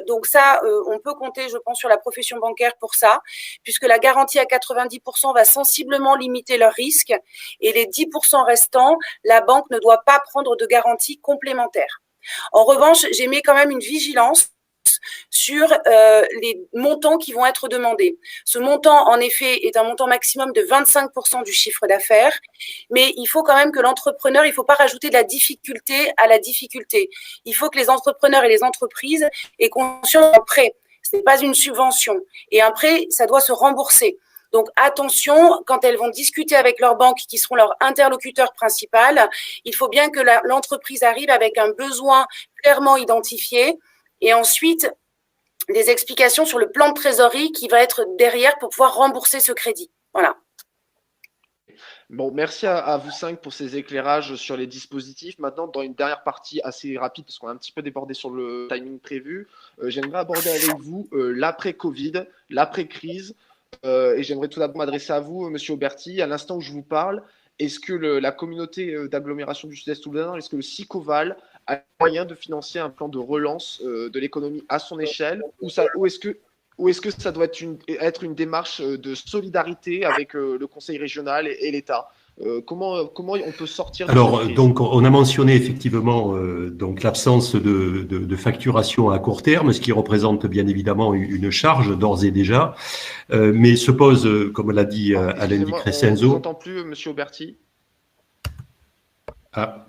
Donc ça, on peut compter, je pense, sur la profession bancaire pour ça, puisque la garantie à 90% va sensiblement limiter leurs risques et les 10% restants, la banque ne doit pas prendre de garantie complémentaire. En revanche, j'émets quand même une vigilance sur les montants qui vont être demandés. Ce montant, en effet, est un montant maximum de 25% du chiffre d'affaires, mais il faut quand même que l'entrepreneur, il ne faut pas rajouter de la difficulté à la difficulté. Il faut que les entrepreneurs et les entreprises aient conscience d'un prêt. Ce n'est pas une subvention. Et un prêt, ça doit se rembourser. Donc attention, quand elles vont discuter avec leur banque, qui seront leur interlocuteur principal, il faut bien que l'entreprise arrive avec un besoin clairement identifié et ensuite des explications sur le plan de trésorerie qui va être derrière pour pouvoir rembourser ce crédit. Voilà. Bon, merci à vous 5 pour ces éclairages sur les dispositifs. Maintenant, dans une dernière partie assez rapide, parce qu'on a un petit peu débordé sur le timing prévu, j'aimerais aborder avec vous l'après-Covid, l'après-crise. Et j'aimerais tout d'abord m'adresser à vous, Monsieur Auberti. À l'instant où je vous parle, est-ce que la communauté d'agglomération du Sud-Est Toulousain, est-ce que le SICOVAL a moyen de financer un plan de relance de l'économie à son échelle, ou est-ce que ça doit être une démarche de solidarité avec le Conseil régional et l'État? Comment on peut sortir de cette crise? Donc, on a mentionné effectivement donc l'absence de facturation à court terme, ce qui représente bien évidemment une charge d'ores et déjà, mais se pose, comme l'a dit Alain Di Crescenzo. On ne vous entend plus, Monsieur Auberti. Ah.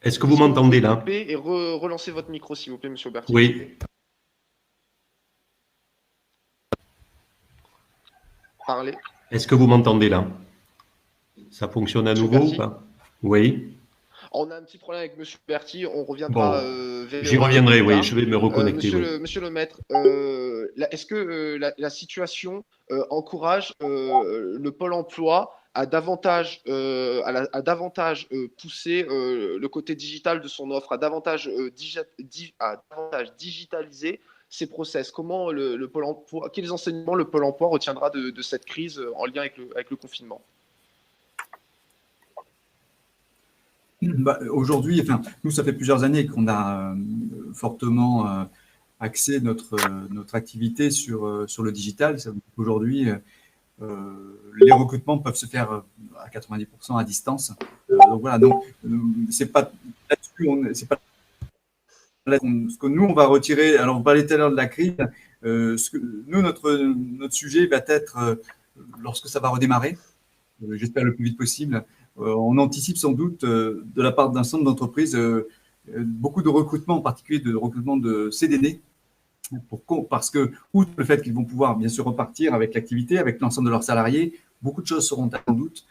Est-ce que vous m'entendez là? Et relancez votre micro, s'il vous plaît, Monsieur Auberti. Oui. parler. Est-ce que vous m'entendez là? Ça fonctionne à nouveau ou pas? Oui. On a un petit problème avec Monsieur Berti, on reviendra Bon, vers j'y eux reviendrai, plus oui, tard. je vais me reconnecter. Oui. Monsieur le maître, est-ce que la situation encourage le Pôle emploi à davantage, à davantage pousser le côté digital de son offre, à davantage, à davantage digitaliser ses process? Comment le Pôle emploi, quels enseignements le Pôle emploi retiendra de cette crise en lien avec le confinement? Aujourd'hui, enfin, nous, ça fait plusieurs années qu'on a fortement axé notre activité sur le digital. Aujourd'hui, les recrutements peuvent se faire à 90% à distance. Donc voilà, donc c'est pas là-dessus, c'est pas ce que nous on va retirer. Alors on parlait tout à l'heure de la crise. Nous, notre sujet va être lorsque ça va redémarrer. J'espère le plus vite possible. On anticipe sans doute de la part d'un certain nombre d'entreprises beaucoup de recrutements, en particulier de recrutement de CDD, parce que, outre le fait qu'ils vont pouvoir bien sûr repartir avec l'activité, avec l'ensemble de leurs salariés, beaucoup de choses seront sans doute.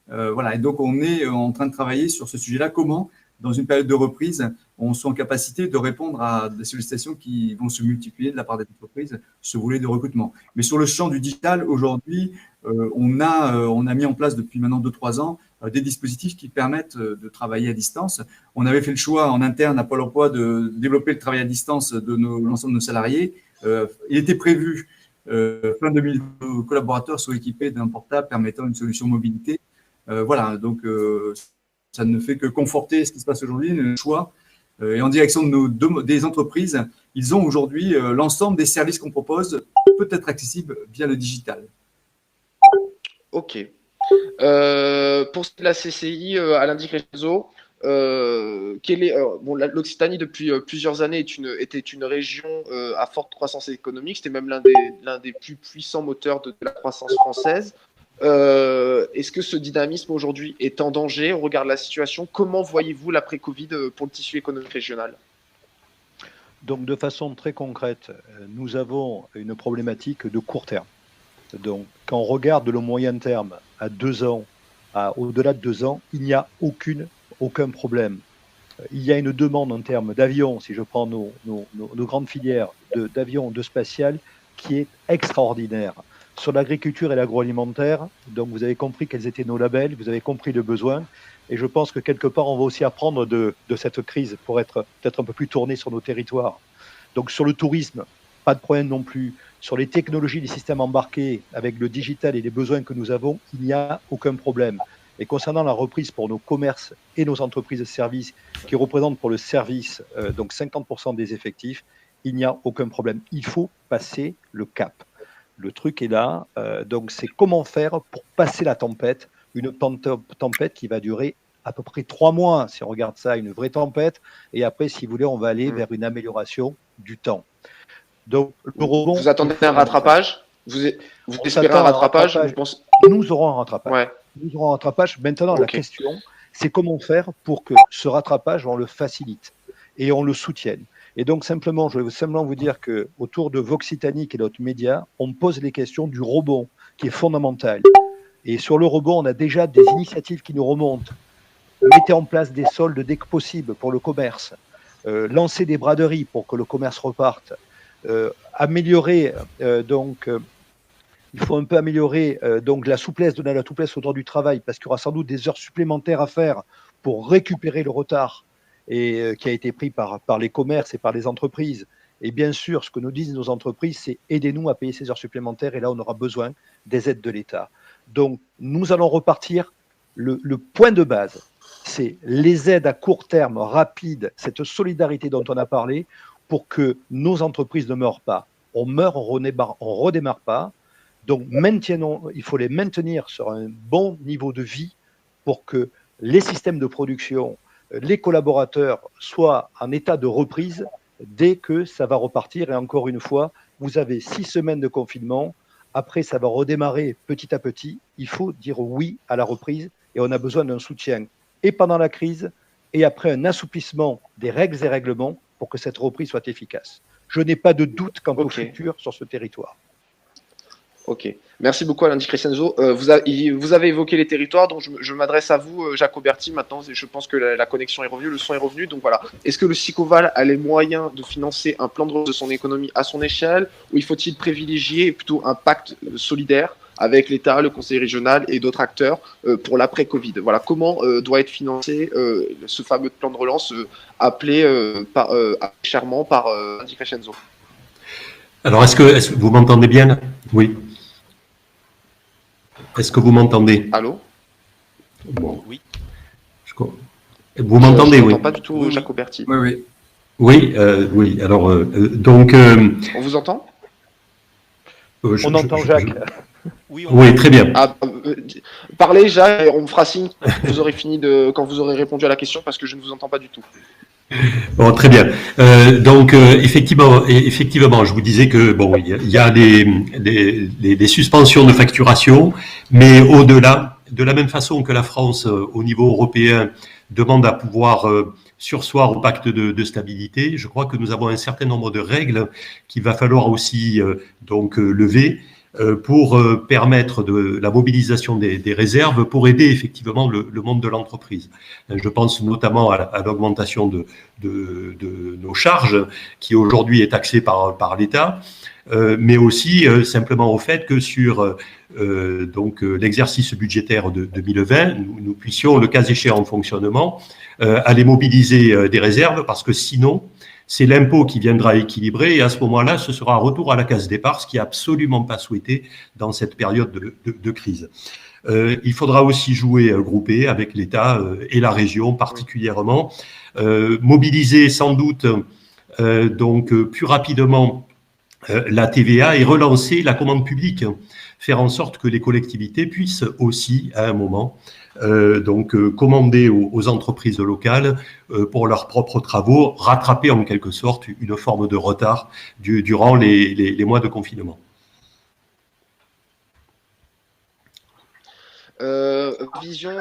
Voilà, et donc on est en train de travailler sur ce sujet-là. Comment, dans une période de reprise, on soit en capacité de répondre à des sollicitations qui vont se multiplier de la part des entreprises, ce volet de recrutement. Mais sur le champ du digital, aujourd'hui, on a mis en place depuis maintenant 2-3 ans des dispositifs qui permettent de travailler à distance. On avait fait le choix en interne à Pôle emploi de développer le travail à distance de l'ensemble de nos salariés. Il était prévu fin 2000 que nos collaborateurs soient équipés d'un portable permettant une solution mobilité. Voilà, donc ça ne fait que conforter ce qui se passe aujourd'hui, le choix. Et en direction de des entreprises, ils ont aujourd'hui l'ensemble des services qu'on propose peut être accessible via le digital. Ok. Pour la CCI, Alain Di Crescenzo, l'Occitanie depuis plusieurs années était une région à forte croissance économique. C'était même l'un des plus puissants moteurs de la croissance française. Est-ce que ce dynamisme aujourd'hui est en danger au regard de la situation? Comment voyez-vous l'après-Covid pour le tissu économique régional? Donc, de façon très concrète, nous avons une problématique de court terme. Donc, quand on regarde le moyen terme à 2 ans, au-delà de 2 ans, il n'y a aucun problème. Il y a une demande en termes d'avions, si je prends nos grandes filières d'avions, de spatial, qui est extraordinaire. Sur l'agriculture et l'agroalimentaire, donc vous avez compris quels étaient nos labels, vous avez compris le besoin, et je pense que quelque part, on va aussi apprendre de cette crise pour être peut-être un peu plus tourné sur nos territoires. Donc sur le tourisme, pas de problème non plus. Sur les technologies, les systèmes embarqués, avec le digital et les besoins que nous avons, il n'y a aucun problème. Et concernant la reprise pour nos commerces et nos entreprises de services, qui représentent pour le service donc 50% des effectifs, il n'y a aucun problème. Il faut passer le cap. Le truc est là, donc c'est comment faire pour passer la tempête, une tempête qui va durer à peu près 3 mois, si on regarde ça, une vraie tempête, et après, si vous voulez, on va aller vers une amélioration du temps. Donc, le rebond, vous attendez un rattrapage? Vous espérez un rattrapage? Nous aurons un rattrapage. Ouais. Nous aurons un rattrapage. Maintenant, La question, c'est comment faire pour que ce rattrapage, on le facilite et on le soutienne. Et donc, simplement, je vais simplement vous dire qu'autour de Voxitanie, qui est notre média, on pose les questions du rebond, qui est fondamental. Et sur le rebond, on a déjà des initiatives qui nous remontent. Mettez en place des soldes dès que possible pour le commerce. Lancer des braderies pour que le commerce reparte. Améliorer, il faut un peu améliorer donc la souplesse, donner la souplesse au droit du travail, parce qu'il y aura sans doute des heures supplémentaires à faire pour récupérer le retard et qui a été pris par les commerces et par les entreprises. Et bien sûr, ce que nous disent nos entreprises, c'est aidez-nous à payer ces heures supplémentaires, et là, on aura besoin des aides de l'État. Donc, nous allons repartir. Le point de base, c'est les aides à court terme, rapides, cette solidarité dont on a parlé, pour que nos entreprises ne meurent pas. On meurt, on redémarre pas. Donc, il faut les maintenir sur un bon niveau de vie pour que les systèmes de production, les collaborateurs soient en état de reprise dès que ça va repartir. Et encore une fois, vous avez 6 semaines de confinement. Après, ça va redémarrer petit à petit. Il faut dire oui à la reprise et on a besoin d'un soutien et pendant la crise et après un assouplissement des règles et règlements pour que cette reprise soit efficace. Je n'ai pas de doute quant au futur sur ce territoire. Ok, merci beaucoup Alain Di Crescenzo. Vous avez évoqué les territoires, donc je m'adresse à vous, Jacques Auberti. Maintenant, je pense que la connexion est revenue, le son est revenu. Donc voilà, est-ce que le SICOVAL a les moyens de financer un plan de relance de son économie à son échelle, ou il faut-il privilégier plutôt un pacte solidaire avec l'État, le Conseil régional et d'autres acteurs pour l'après-Covid? Voilà, comment doit être financé ce fameux plan de relance appelé chèrement par Alain Di Crescenzo? Alors, est-ce que vous m'entendez bien là? Oui. Est-ce que vous m'entendez? Allô? Bon. Oui. Vous m'entendez? Je Oui. n'entends pas du tout, Oui, Jacques Auberti. Oui, oui. Oui, oui. Alors, donc. On vous entend? On entend Jacques. Oui, Oui, très bien. Parlez, Jacques, et on me fera signe quand vous aurez fini quand vous aurez répondu à la question, parce que je ne vous entends pas du tout. Bon, très bien. Donc, effectivement, je vous disais que bon, il y a des suspensions de facturation, mais au-delà, de la même façon que la France, au niveau européen, demande à pouvoir surseoir au pacte de stabilité, je crois que nous avons un certain nombre de règles qu'il va falloir aussi lever pour permettre de la mobilisation des réserves pour aider effectivement le monde de l'entreprise. Je pense notamment à l'augmentation de nos charges qui aujourd'hui est taxée par l'État, mais aussi simplement au fait que sur l'exercice budgétaire de 2020, nous puissions, le cas échéant en fonctionnement, aller mobiliser des réserves, parce que sinon, c'est l'impôt qui viendra équilibrer, et à ce moment-là, ce sera un retour à la case départ, ce qui n'est absolument pas souhaité dans cette période de crise. Il faudra aussi jouer groupé avec l'État et la région particulièrement, mobiliser sans doute plus rapidement la TVA et relancer la commande publique, faire en sorte que les collectivités puissent aussi, à un moment, commander aux entreprises locales pour leurs propres travaux, rattraper en quelque sorte une forme de retard durant les mois de confinement. Vision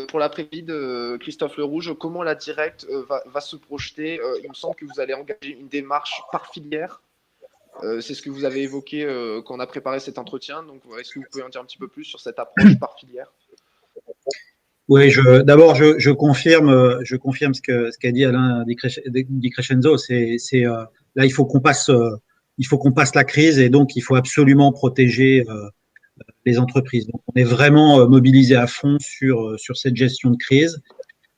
pour l'après-Covid, Christophe Lerouge, comment la Directe va se projeter? Il me semble que vous allez engager une démarche par filière. C'est ce que vous avez évoqué quand on a préparé cet entretien. Donc, est-ce que vous pouvez en dire un petit peu plus sur cette approche par filière? Oui, d'abord, je confirme ce qu'a dit Alain Di Crescenzo. Là, il faut qu'on passe la crise, et donc il faut absolument protéger les entreprises. Donc, on est vraiment mobilisé à fond sur cette gestion de crise.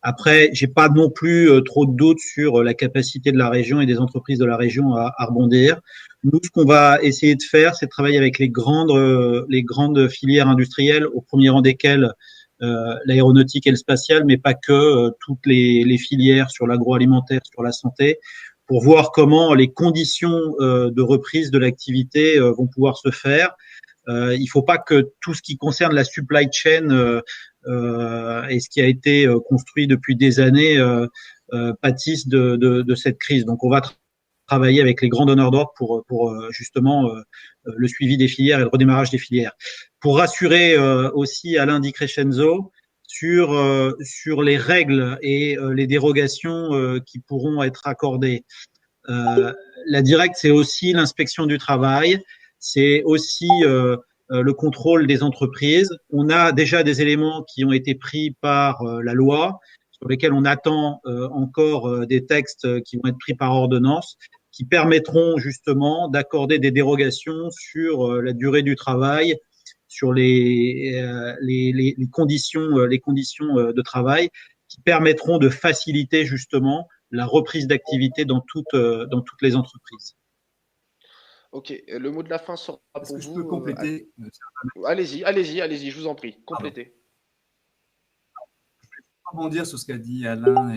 Après, j'ai pas non plus trop de doutes sur la capacité de la région et des entreprises de la région à rebondir. Nous, ce qu'on va essayer de faire, c'est de travailler avec les grandes filières industrielles, au premier rang desquelles l'aéronautique et le spatial, mais pas que, toutes les filières sur l'agroalimentaire, sur la santé, pour voir comment les conditions de reprise de l'activité vont pouvoir se faire. Il faut pas que tout ce qui concerne la supply chain et ce qui a été construit depuis des années pâtisse de cette crise. Donc, on va travailler avec les grands donneurs d'ordre pour justement le suivi des filières et le redémarrage des filières. Pour rassurer aussi Alain Di Crescenzo sur les règles et les dérogations qui pourront être accordées. La Directe, c'est aussi l'inspection du travail, c'est aussi le contrôle des entreprises. On a déjà des éléments qui ont été pris par la loi, sur lesquels on attend encore des textes qui vont être pris par ordonnance, qui permettront justement d'accorder des dérogations sur la durée du travail, sur les conditions de travail, qui permettront de faciliter justement la reprise d'activité dans toutes les entreprises. Ok, le mot de la fin sera pour vous. Est-ce que je peux compléter? Allez-y, je vous en prie, complétez. Je vais rebondir sur ce qu'a dit Alain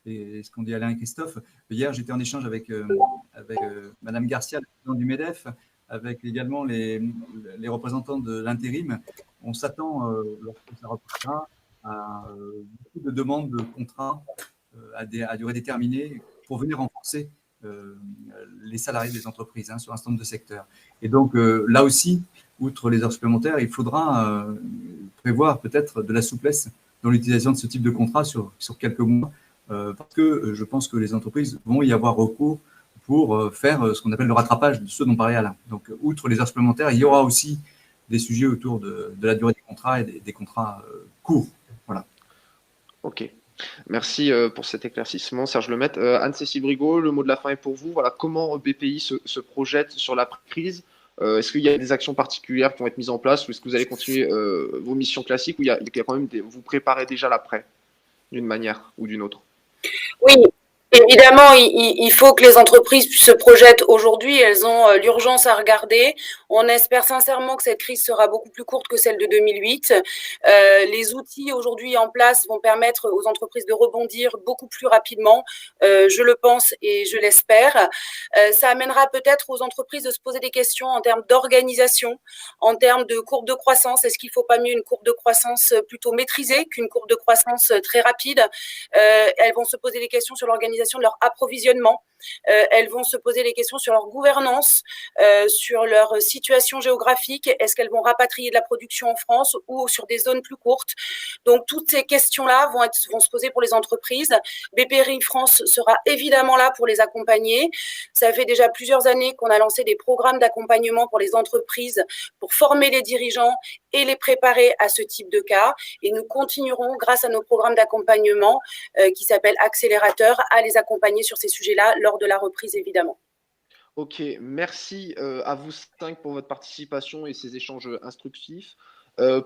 et ce qu'ont dit Alain et Christophe. Hier, j'étais en échange avec Madame Garcia, la présidente du MEDEF, avec également les représentants de l'intérim. On s'attend, lorsque ça reprendra, à beaucoup de demandes de contrats à durée déterminée pour venir renforcer les salariés des entreprises sur un certain nombre de secteurs. Et donc, là aussi, outre les heures supplémentaires, il faudra prévoir peut-être de la souplesse dans l'utilisation de ce type de contrat sur quelques mois, parce que je pense que les entreprises vont y avoir recours pour faire ce qu'on appelle le rattrapage de ce dont parlait Alain. Donc, outre les heures supplémentaires, il y aura aussi des sujets autour de la durée des contrats et des contrats courts. Voilà. Ok. Merci pour cet éclaircissement, Serge Lemaitre. Anne-Cécile Brigaut, le mot de la fin est pour vous. Voilà, comment BPI se projette sur l'après-crise? Est-ce qu'il y a des actions particulières qui vont être mises en place ou est-ce que vous allez continuer vos missions classiques ou il y a quand même vous préparez déjà l'après d'une manière ou d'une autre? Oui, évidemment, il faut que les entreprises se projettent aujourd'hui. Elles ont l'urgence à regarder. On espère sincèrement que cette crise sera beaucoup plus courte que celle de 2008. Les outils aujourd'hui en place vont permettre aux entreprises de rebondir beaucoup plus rapidement. Je le pense et je l'espère. Ça amènera peut-être aux entreprises de se poser des questions en termes d'organisation, en termes de courbe de croissance. Est-ce qu'il ne faut pas mieux une courbe de croissance plutôt maîtrisée qu'une courbe de croissance très rapide? Elles vont se poser des questions sur l'organisation de leur approvisionnement. Elles vont se poser des questions sur leur gouvernance, sur leur situation géographique. Est-ce qu'elles vont rapatrier de la production en France ou sur des zones plus courtes? Donc, toutes ces questions-là vont se poser pour les entreprises. BPI France sera évidemment là pour les accompagner. Ça fait déjà plusieurs années qu'on a lancé des programmes d'accompagnement pour les entreprises pour former les dirigeants et les préparer à ce type de cas. Et nous continuerons, grâce à nos programmes d'accompagnement qui s'appellent Accélérateur, à les accompagner sur ces sujets-là lors de la reprise, évidemment. Ok, merci à vous 5 pour votre participation et ces échanges instructifs.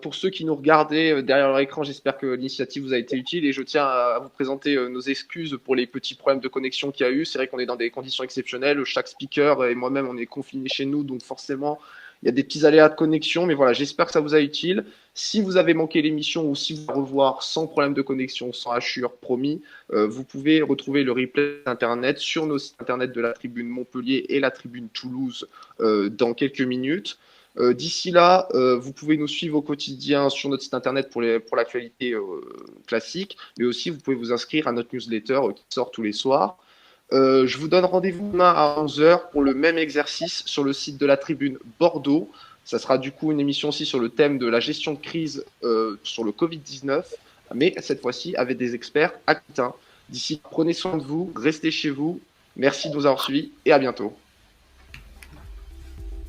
Pour ceux qui nous regardaient derrière leur écran, j'espère que l'initiative vous a été utile et je tiens à vous présenter nos excuses pour les petits problèmes de connexion qu'il y a eu. C'est vrai qu'on est dans des conditions exceptionnelles. Chaque speaker et moi-même, on est confinés chez nous, donc forcément, il y a des petits aléas de connexion. Mais voilà, j'espère que ça vous a utile. Si vous avez manqué l'émission ou si vous voulez revoir sans problème de connexion, sans hachure, promis, vous pouvez retrouver le replay internet sur nos sites internet de la Tribune Montpellier et la Tribune Toulouse dans quelques minutes. D'ici là, vous pouvez nous suivre au quotidien sur notre site internet pour l'actualité classique, mais aussi vous pouvez vous inscrire à notre newsletter qui sort tous les soirs. Je vous donne rendez-vous demain à 11h pour le même exercice sur le site de la Tribune Bordeaux. Ça sera du coup une émission aussi sur le thème de la gestion de crise sur le Covid-19, mais cette fois-ci avec des experts aquitains. D'ici, prenez soin de vous, restez chez vous. Merci de nous avoir suivis et à bientôt.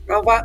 Au revoir.